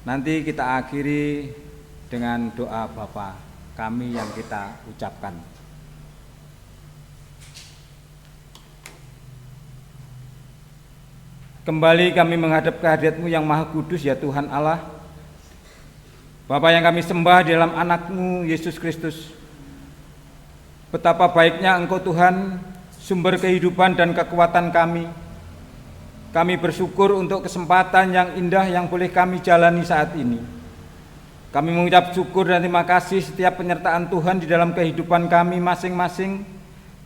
Speaker 2: nanti kita akhiri dengan doa Bapa kami yang kita ucapkan. Kembali kami menghadap kehadirat-Mu yang Maha Kudus ya Tuhan Allah. Bapa yang kami sembah di dalam anak-Mu Yesus Kristus. Betapa baiknya Engkau Tuhan, sumber kehidupan dan kekuatan kami. Kami bersyukur untuk kesempatan yang indah yang boleh kami jalani saat ini. Kami mengucap syukur dan terima kasih setiap penyertaan Tuhan di dalam kehidupan kami masing-masing,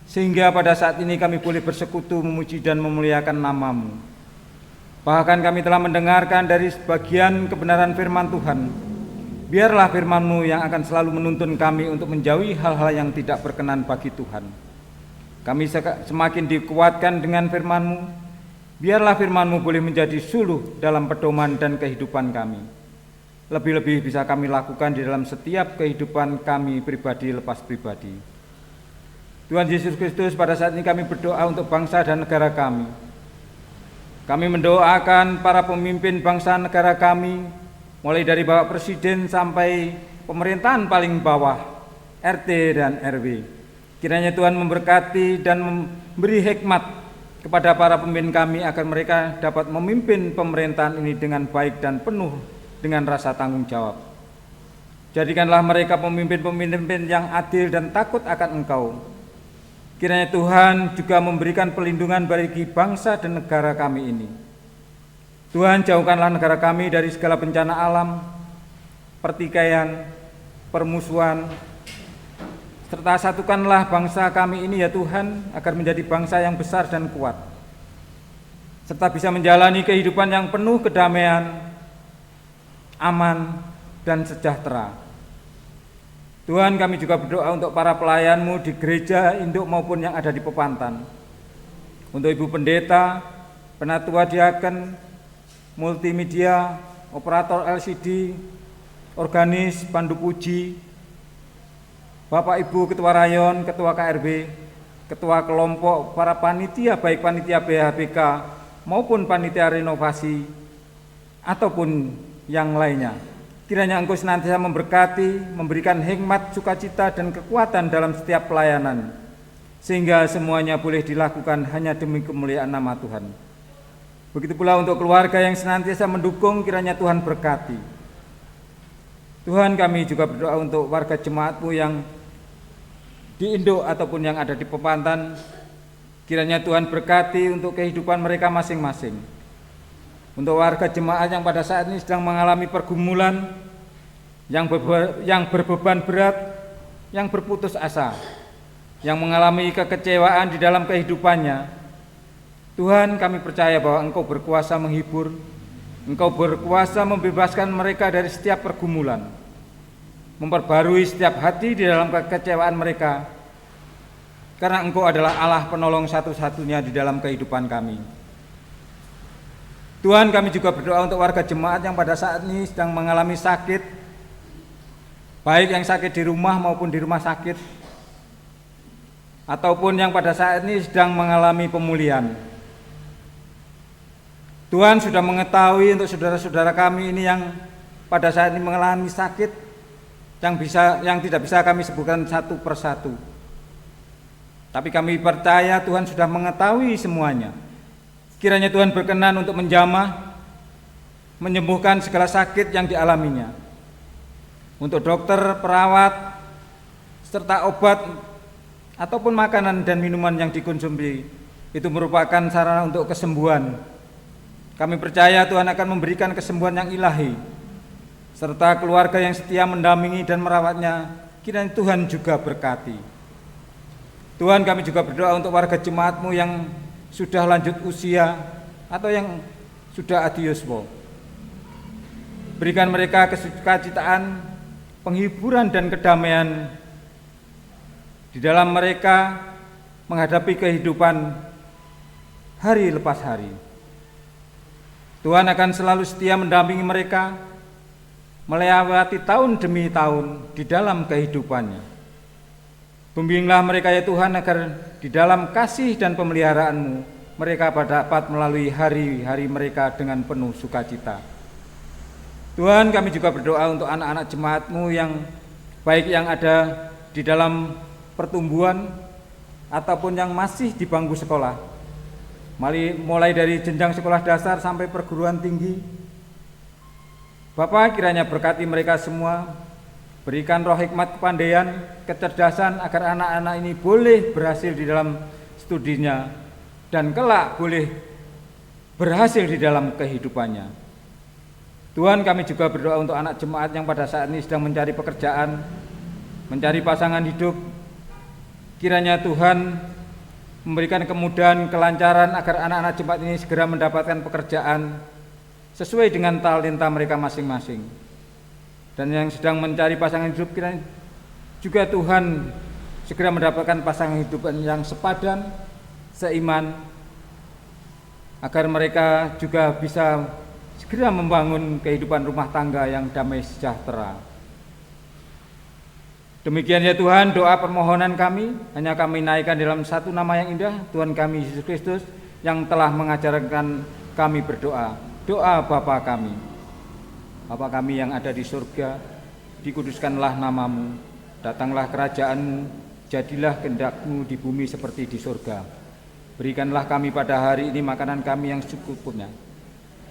Speaker 2: sehingga pada saat ini kami boleh bersekutu memuji dan memuliakan nama-Mu. Bahkan kami telah mendengarkan dari sebagian kebenaran firman Tuhan. Biarlah firman-Mu yang akan selalu menuntun kami untuk menjauhi hal-hal yang tidak berkenan bagi Tuhan. Kami semakin dikuatkan dengan firman-Mu. Biarlah firman-Mu boleh menjadi suluh dalam pedoman dan kehidupan kami. Lebih-lebih bisa kami lakukan di dalam setiap kehidupan kami pribadi lepas pribadi. Tuhan Yesus Kristus, pada saat ini kami berdoa untuk bangsa dan negara kami. Kami mendoakan para pemimpin bangsa negara kami, mulai dari Bapak Presiden sampai pemerintahan paling bawah, RT dan RW. Kiranya Tuhan memberkati dan memberi hikmat kepada para pemimpin kami agar mereka dapat memimpin pemerintahan ini dengan baik dan penuh dengan rasa tanggung jawab. Jadikanlah mereka pemimpin-pemimpin yang adil dan takut akan Engkau. Kiranya Tuhan juga memberikan perlindungan bagi bangsa dan negara kami ini. Tuhan, jauhkanlah negara kami dari segala bencana alam, pertikaian, permusuhan, serta satukanlah bangsa kami ini ya Tuhan, agar menjadi bangsa yang besar dan kuat, serta bisa menjalani kehidupan yang penuh kedamaian, aman, dan sejahtera. Tuhan, kami juga berdoa untuk para pelayan-Mu di gereja induk maupun yang ada di Pepantan, untuk Ibu Pendeta, Penatua Diaken, multimedia, operator LCD, organis, pandu puji, Bapak Ibu Ketua Rayon, Ketua KRB, Ketua Kelompok, para panitia, baik panitia BHBK maupun panitia renovasi ataupun yang lainnya. Kiranya Engkau senantiasa memberkati, memberikan hikmat, sukacita, dan kekuatan dalam setiap pelayanan, sehingga semuanya boleh dilakukan hanya demi kemuliaan nama Tuhan. Begitu pula untuk keluarga yang senantiasa mendukung, kiranya Tuhan berkati. Tuhan, kami juga berdoa untuk warga jemaat-Mu yang di Induk ataupun yang ada di Pepantan. Kiranya Tuhan berkati untuk kehidupan mereka masing-masing. Untuk warga jemaat yang pada saat ini sedang mengalami pergumulan, yang berbeban berat, yang berputus asa, yang mengalami kekecewaan di dalam kehidupannya, Tuhan, kami percaya bahwa Engkau berkuasa menghibur, Engkau berkuasa membebaskan mereka dari setiap pergumulan, memperbarui setiap hati di dalam kekecewaan mereka, karena Engkau adalah Allah penolong satu-satunya di dalam kehidupan kami. Tuhan, kami juga berdoa untuk warga jemaat yang pada saat ini sedang mengalami sakit, baik yang sakit di rumah maupun di rumah sakit, ataupun yang pada saat ini sedang mengalami pemulihan. Tuhan sudah mengetahui untuk saudara-saudara kami ini yang pada saat ini mengalami sakit, yang tidak bisa kami sebutkan satu persatu. Tapi kami percaya Tuhan sudah mengetahui semuanya. Kiranya Tuhan berkenan untuk menjamah, menyembuhkan segala sakit yang dialaminya. Untuk dokter, perawat, serta obat ataupun makanan dan minuman yang dikonsumsi, itu merupakan sarana untuk kesembuhan. Kami percaya Tuhan akan memberikan kesembuhan yang ilahi, serta keluarga yang setia mendampingi dan merawatnya. Kiranya Tuhan juga berkati. Tuhan, kami juga berdoa untuk warga jemaat-Mu yang sudah lanjut usia atau yang sudah adiosmo. Berikan mereka kesukacitaan, penghiburan dan kedamaian di dalam mereka menghadapi kehidupan hari lepas hari. Tuhan akan selalu setia mendampingi mereka melewati tahun demi tahun di dalam kehidupannya. Bimbinglah mereka ya Tuhan, agar di dalam kasih dan pemeliharaan-Mu mereka dapat melalui hari-hari mereka dengan penuh sukacita. Tuhan, kami juga berdoa untuk anak-anak jemaat-Mu yang baik yang ada di dalam pertumbuhan ataupun yang masih di bangku sekolah, mulai dari jenjang sekolah dasar sampai perguruan tinggi. Bapa, kiranya berkati mereka semua, berikan roh hikmat, kepandaian, kecerdasan agar anak-anak ini boleh berhasil di dalam studinya dan kelak boleh berhasil di dalam kehidupannya. Tuhan, kami juga berdoa untuk anak jemaat yang pada saat ini sedang mencari pekerjaan, mencari pasangan hidup. Kiranya Tuhan memberikan kemudahan, kelancaran agar anak-anak jemaat ini segera mendapatkan pekerjaan sesuai dengan talenta mereka masing-masing. Dan yang sedang mencari pasangan hidup, kiranya juga Tuhan segera mendapatkan pasangan hidup yang sepadan, seiman, agar mereka juga bisa segera membangun kehidupan rumah tangga yang damai sejahtera. Demikian ya Tuhan doa permohonan kami, hanya kami naikkan dalam satu nama yang indah, Tuhan kami Yesus Kristus, yang telah mengajarkan kami berdoa. Doa Bapa kami. Bapa kami yang ada di surga, dikuduskanlah namamu, datanglah kerajaan-Mu, jadilah kehendak-Mu di bumi seperti di surga. Berikanlah kami pada hari ini makanan kami yang secukupnya,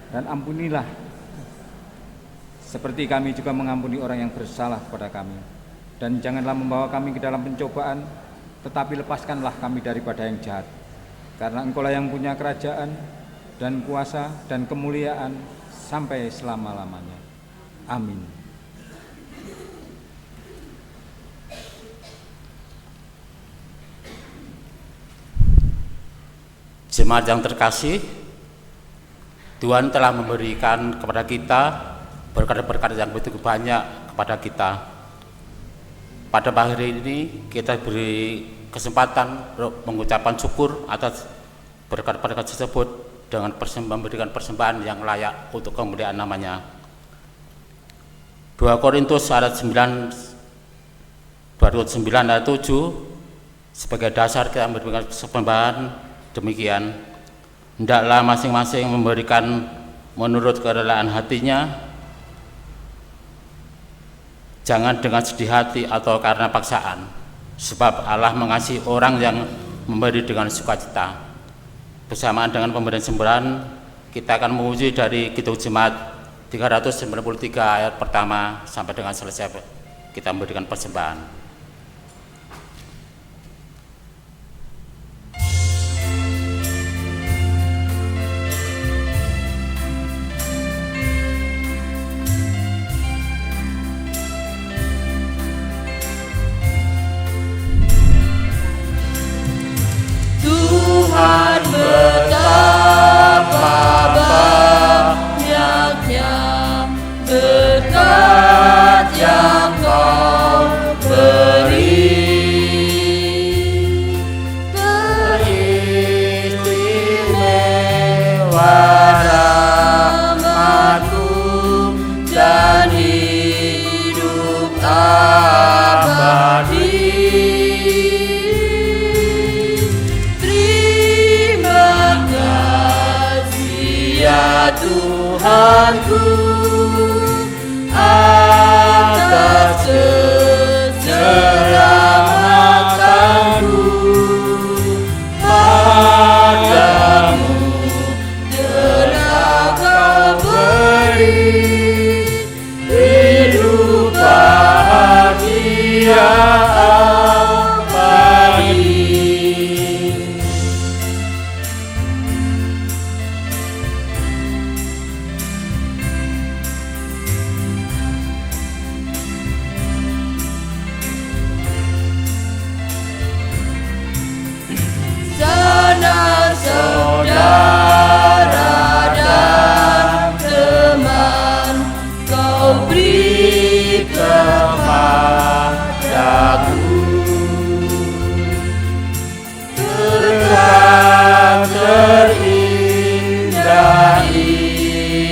Speaker 2: dan ampunilah seperti kami juga mengampuni orang yang bersalah kepada kami. Dan janganlah membawa kami ke dalam pencobaan, tetapi lepaskanlah kami daripada yang jahat. Karena Engkau-lah yang punya kerajaan dan kuasa dan kemuliaan sampai selama-lamanya. Amin.
Speaker 6: Jemaat yang terkasih, Tuhan telah memberikan kepada kita berkat-berkat yang begitu banyak kepada kita. Pada pagi hari ini kita beri kesempatan mengucapkan syukur atas berkat-berkat tersebut dengan memberikan persembahan yang layak untuk kemuliaan namanya. 2 Korintus ayat 9 ayat 7 sebagai dasar kita memberikan persembahan demikian. Hendaklah masing-masing memberikan menurut kerelaan hatinya, jangan dengan sedih hati atau karena paksaan, sebab Allah mengasihi orang yang memberi dengan sukacita. Bersamaan dengan pemberian sembahan, kita akan menguji dari Kidung Jemaat 393 ayat pertama sampai dengan selesai kita memberikan persembahan.
Speaker 3: Tuhan betapa banyaknya berkat yang Kau beri, teristimewa rahmat-Mu dan hidup abadi. Tuhanku atas keselamatan-Ku, padamu telah Kau beri hidup bahagia abadi. dan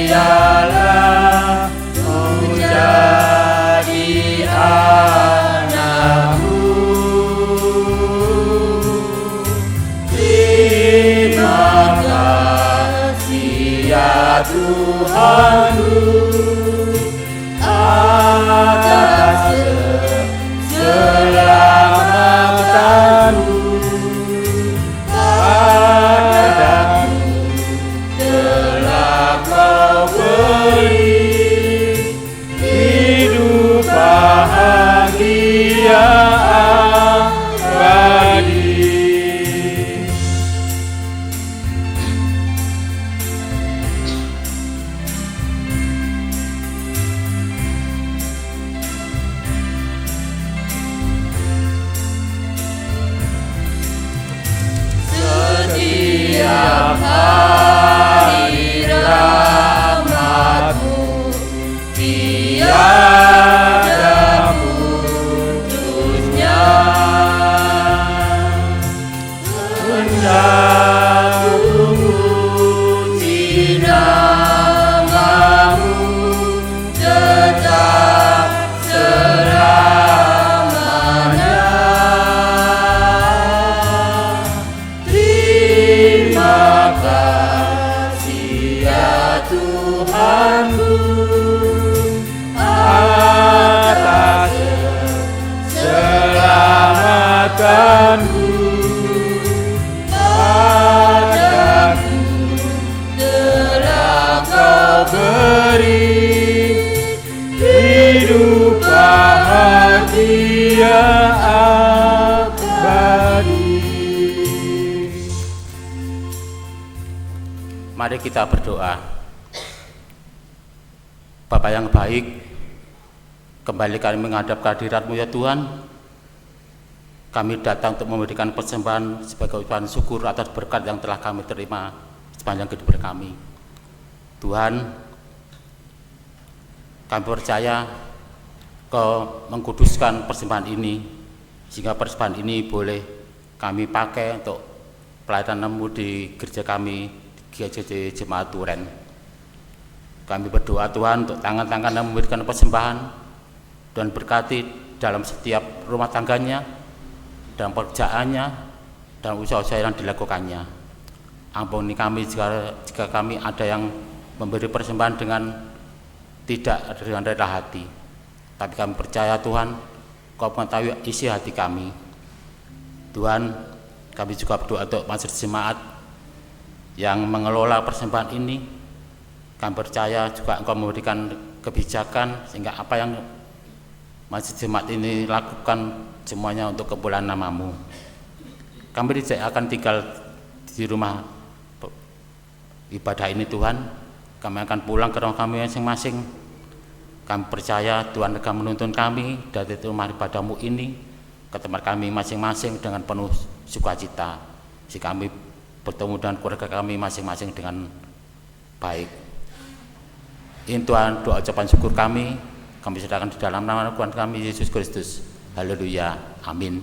Speaker 3: ialah menjadi anakmu. Terima kasih ya Tuhanku atas keselamatanmu. Padaku telah kau beri hidup bahagia abadi. Setiap hari rahmat-Mu tiada putusnya. Hendak ku puji nama-Mu tetap selamanya. Terima kasih ya Tuhanku atas keselamatanku. Padaku telah kau beri hidup bahagia abadi.
Speaker 6: Mari kita berdoa. Bapa yang baik, kembali kami menghadap kehadirat-Mu ya Tuhan. Kami datang untuk memberikan persembahan sebagai ucapan syukur atas berkat yang telah kami terima sepanjang kehidupan kami. Tuhan, kami percaya Kau mengkuduskan persembahan ini, sehingga persembahan ini boleh kami pakai untuk pelayanan-Mu di gereja kami, GJJ Jemaat Duren. Kami berdoa Tuhan untuk tangan-tangan yang memberikan persembahan dan berkati dalam setiap rumah tangganya, dalam pekerjaannya, dan usaha-usaha yang dilakukannya. Ampuni kami jika kami ada yang memberi persembahan dengan tidak dengan rendah hati. Tapi kami percaya Tuhan, Kau mengetahui isi hati kami. Tuhan, kami juga berdoa untuk majelis jemaat yang mengelola persembahan ini. Kami percaya juga Engkau memberikan kebijakan sehingga apa yang majelis jemaat ini lakukan semuanya untuk kemuliaan nama-Mu. Kami tidak akan tinggal di rumah ibadah ini Tuhan. Kami akan pulang ke rumah kami masing-masing. Kami percaya Tuhan akan menuntun kami dari rumah ibadah-Mu ini ke tempat kami masing-masing dengan penuh sukacita. Sehingga kami bertemu dengan keluarga kami masing-masing dengan baik. Ini Tuhan doa ucapan syukur kami serahkan di dalam nama Tuhan kami Yesus Kristus. Haleluya, amin.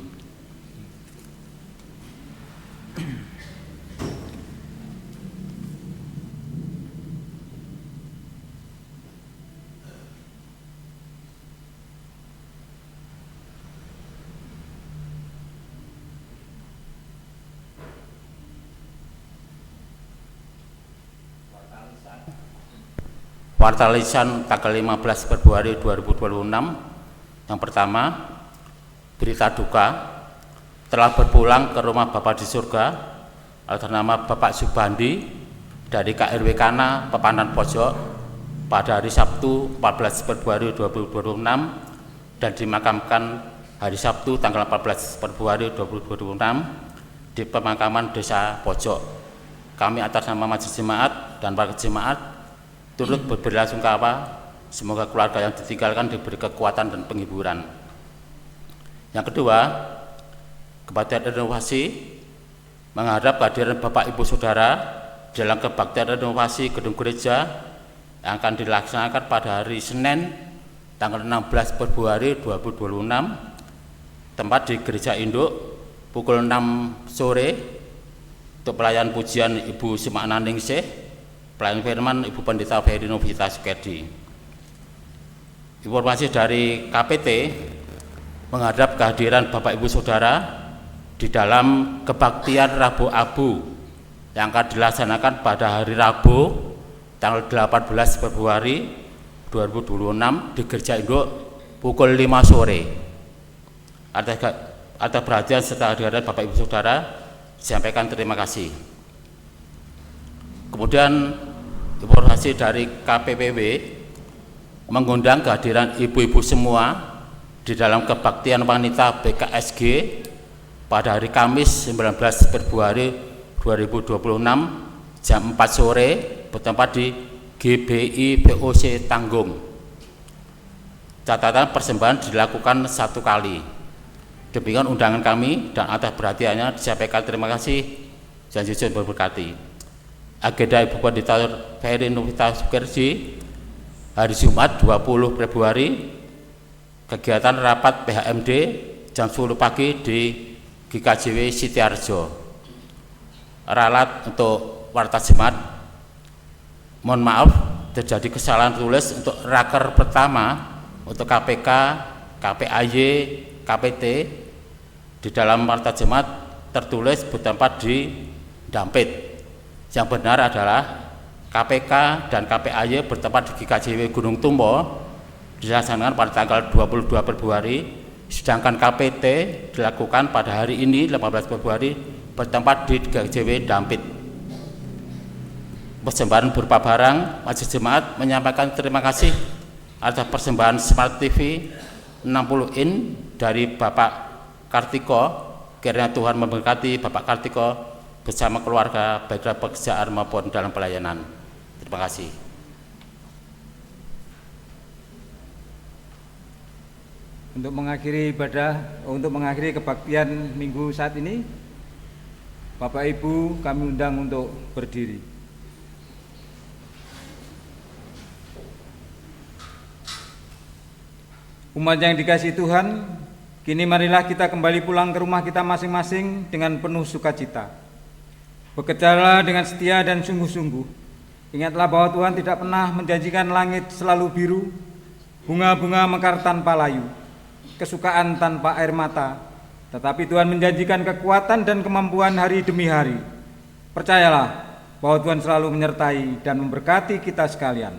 Speaker 6: Warta lisan tanggal 15 Februari 2026. Yang pertama, berita duka telah berpulang ke rumah Bapa di surga atas nama Bapak Subandi dari KRW Kana Pepanan Pojok pada hari Sabtu 14 Februari 2026 dan dimakamkan hari Sabtu tanggal 14 Februari 2026 di pemakaman Desa Pojok. Kami atas nama majelis jemaat dan warga jemaat turut berbelasungkawa, semoga keluarga yang ditinggalkan diberi kekuatan dan penghiburan. Yang kedua, kebaktian renovasi menghadap kehadiran Bapak Ibu Saudara dalam kebaktian renovasi gedung gereja yang akan dilaksanakan pada hari Senin tanggal 16 Februari 2026, tempat di Gereja Induk pukul 6 sore untuk pelayanan pujian Ibu Semakna Ningsih Pelayan firman Ibu Pendeta Ferry Novita Sukerdi. Informasi dari KPT menghadap kehadiran Bapak Ibu Saudara di dalam kebaktian Rabu Abu yang akan dilaksanakan pada hari Rabu tanggal 18 Februari 2026 di Gereja Induk pukul 5 sore. Atas perhatian serta kehadiran Bapak Ibu Saudara, disampaikan terima kasih. Kemudian informasi dari KPPW mengundang kehadiran ibu-ibu semua di dalam kebaktian wanita BKSG pada hari Kamis 19 Februari 2026 jam 4 sore bertempat di GBI VOC Tanggung. Catatan persembahan dilakukan 1 kali. Demikian undangan kami dan atas perhatiannya disampaikan terima kasih dan Yesus berberkati. Agenda Ibu Pendeta Ferry Novita Sukerdi hari Jumat 20 Februari, kegiatan rapat PHMD jam 10 pagi di GKJW Sitiarjo. Ralat untuk warta jemaat, mohon maaf terjadi kesalahan tulis untuk raker pertama untuk KPK, KPAY, KPT. Di dalam warta jemaat tertulis bertempat di Dampit. Yang benar adalah KPK dan KPAY bertempat di GKJW Gunung Tumbo dilaksanakan pada tanggal 22 Februari, sedangkan KPT dilakukan pada hari ini 18 Februari bertempat di GKJW Dampit. Persembahan berupa barang, Majelis Jemaat menyampaikan terima kasih atas persembahan Smart TV 60 in dari Bapak Kartiko. Kiranya Tuhan memberkati Bapak Kartiko bersama keluarga, baik dalam pekerjaan maupun dalam pelayanan. Terima kasih.
Speaker 2: Untuk mengakhiri ibadah, untuk mengakhiri kebaktian minggu saat ini, Bapak Ibu kami undang untuk berdiri. Umat yang dikasihi Tuhan, kini marilah kita kembali pulang ke rumah kita masing-masing dengan penuh sukacita. Bekerjalah dengan setia dan sungguh-sungguh. Ingatlah bahwa Tuhan tidak pernah menjanjikan langit selalu biru, bunga-bunga mekar tanpa layu, kesukaan tanpa air mata, tetapi Tuhan menjanjikan kekuatan dan kemampuan hari demi hari. Percayalah bahwa Tuhan selalu menyertai dan memberkati kita sekalian.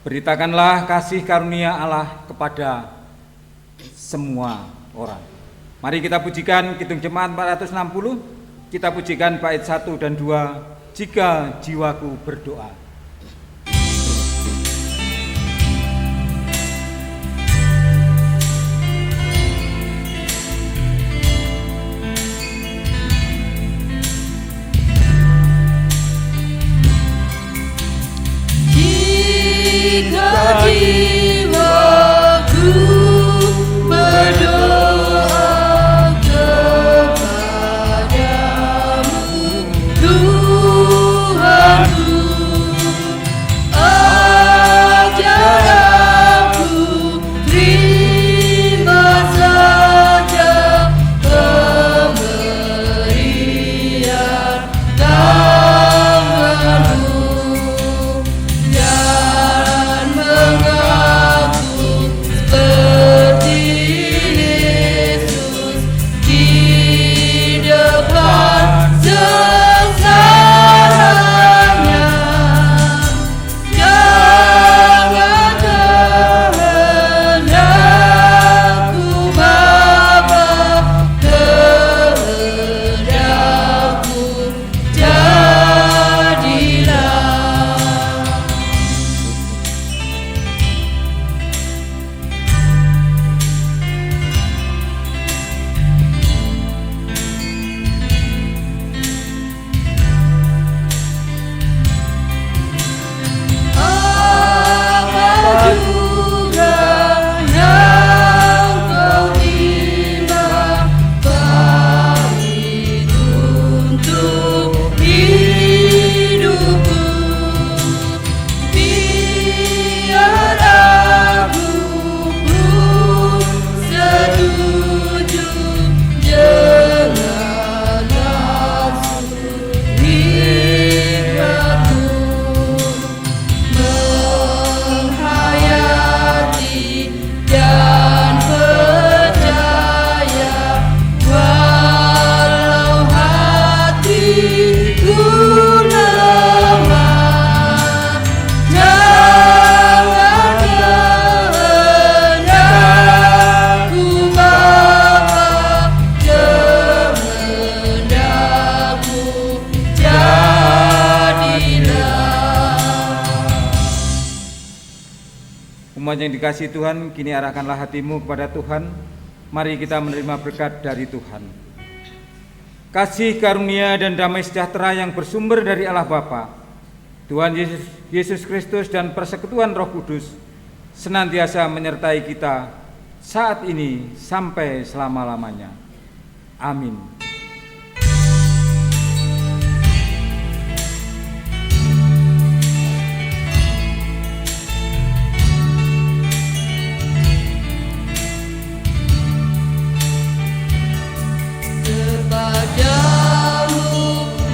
Speaker 2: Beritakanlah kasih karunia Allah kepada semua orang. Mari kita pujikan Kidung Jemaat 460. Kita pujikan bait 1 dan 2, jika jiwaku berdoa.
Speaker 3: Jika jiwaku berdoa kepadamu, Tuhanku,
Speaker 2: Umat yang dikasihi Tuhan, kini arahkanlah hatimu kepada Tuhan. Mari kita menerima berkat dari Tuhan. Kasih karunia dan damai sejahtera yang bersumber dari Allah Bapa, Tuhan Yesus Kristus dan persekutuan Roh Kudus senantiasa menyertai kita saat ini sampai selama-lamanya. Amin.
Speaker 3: Kepadamu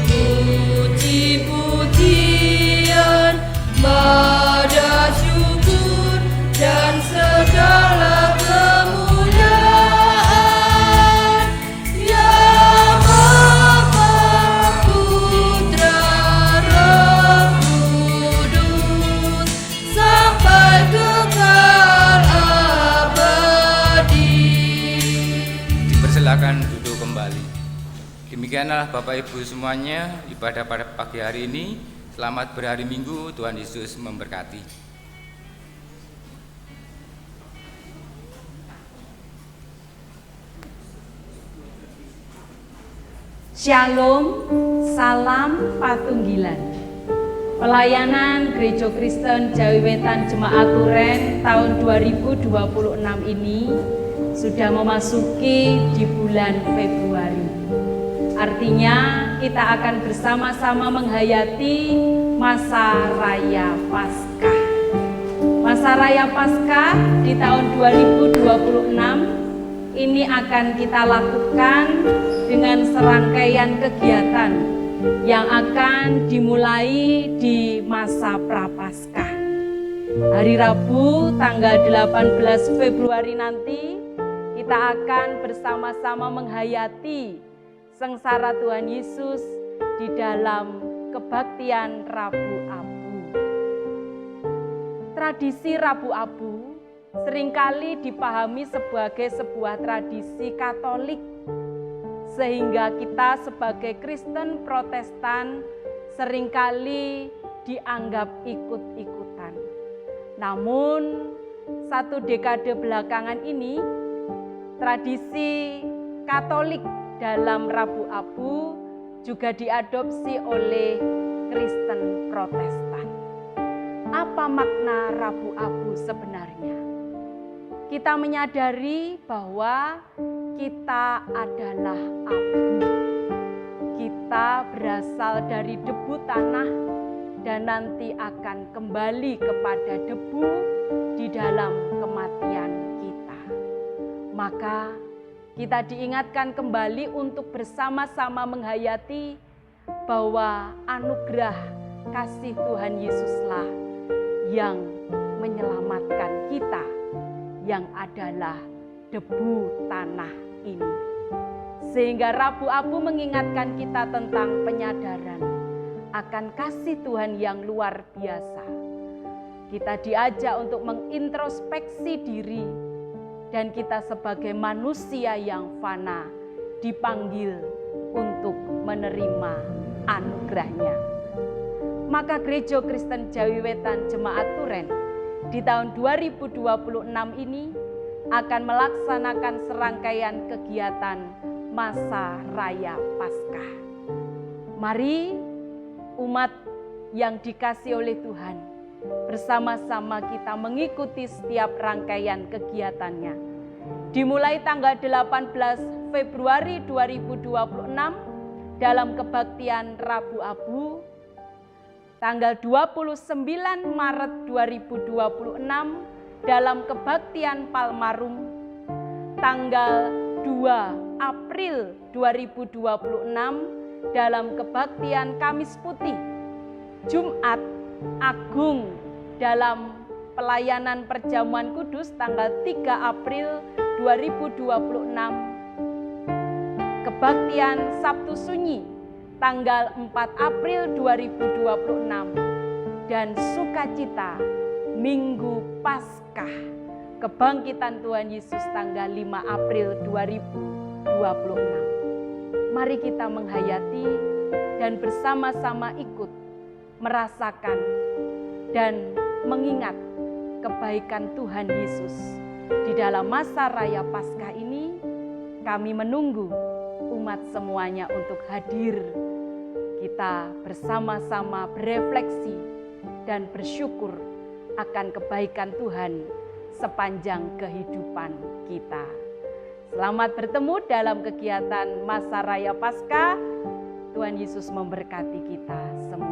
Speaker 3: puji-pujian, pada syukur dan segala kemuliaan, ya Bapa, Putra, Roh Kudus, sampai kekal abadi.
Speaker 1: Dipersilakan duduk kembali. Demikianlah Bapak Ibu semuanya, ibadah pada pagi hari ini. Selamat berhari Minggu, Tuhan Yesus memberkati.
Speaker 7: Shalom, salam patunggilan. Pelayanan Gereja Kristen Jawi Wetan Jemaat Turen tahun 2026 ini sudah memasuki di bulan Februari. Artinya kita akan bersama-sama menghayati masa raya Paskah. Masa raya Paskah di tahun 2026 ini akan kita lakukan dengan serangkaian kegiatan yang akan dimulai di masa Prapaskah. Hari Rabu tanggal 18 Februari nanti kita akan bersama-sama menghayati sengsara Tuhan Yesus di dalam kebaktian Rabu Abu. Tradisi Rabu Abu seringkali dipahami sebagai sebuah tradisi Katolik, sehingga kita sebagai Kristen Protestan seringkali dianggap ikut-ikutan. Namun, satu dekade belakangan ini, tradisi Katolik dalam Rabu Abu juga diadopsi oleh Kristen Protestan. Apa makna Rabu Abu sebenarnya? Kita menyadari bahwa kita adalah abu. Kita berasal dari debu tanah dan nanti akan kembali kepada debu di dalam kematian kita. Maka kita diingatkan kembali untuk bersama-sama menghayati bahwa anugerah kasih Tuhan Yesuslah yang menyelamatkan kita, yang adalah debu tanah ini. Sehingga Rabu Abu mengingatkan kita tentang penyadaran akan kasih Tuhan yang luar biasa. Kita diajak untuk mengintrospeksi diri, dan kita sebagai manusia yang fana dipanggil untuk menerima anugerahnya. Maka Gereja Kristen Jawi Wetan Jemaat Turen di tahun 2026 ini akan melaksanakan serangkaian kegiatan masa raya Paskah. Mari umat yang dikasihi oleh Tuhan, bersama-sama kita mengikuti setiap rangkaian kegiatannya. Dimulai tanggal 18 Februari 2026 dalam kebaktian Rabu Abu, tanggal 29 Maret 2026 dalam kebaktian Palmarum, tanggal 2 April 2026 dalam kebaktian Kamis Putih, Jumat Agung dalam pelayanan perjamuan kudus tanggal 3 April 2026, kebaktian Sabtu Sunyi tanggal 4 April 2026, dan sukacita Minggu Paskah kebangkitan Tuhan Yesus tanggal 5 April 2026. Mari kita menghayati dan bersama-sama ikut merasakan dan mengingat kebaikan Tuhan Yesus. Di dalam masa raya Paskah ini, kami menunggu umat semuanya untuk hadir. Kita bersama-sama berefleksi dan bersyukur akan kebaikan Tuhan sepanjang kehidupan kita. Selamat bertemu dalam kegiatan masa raya Paskah. Tuhan Yesus memberkati kita semua.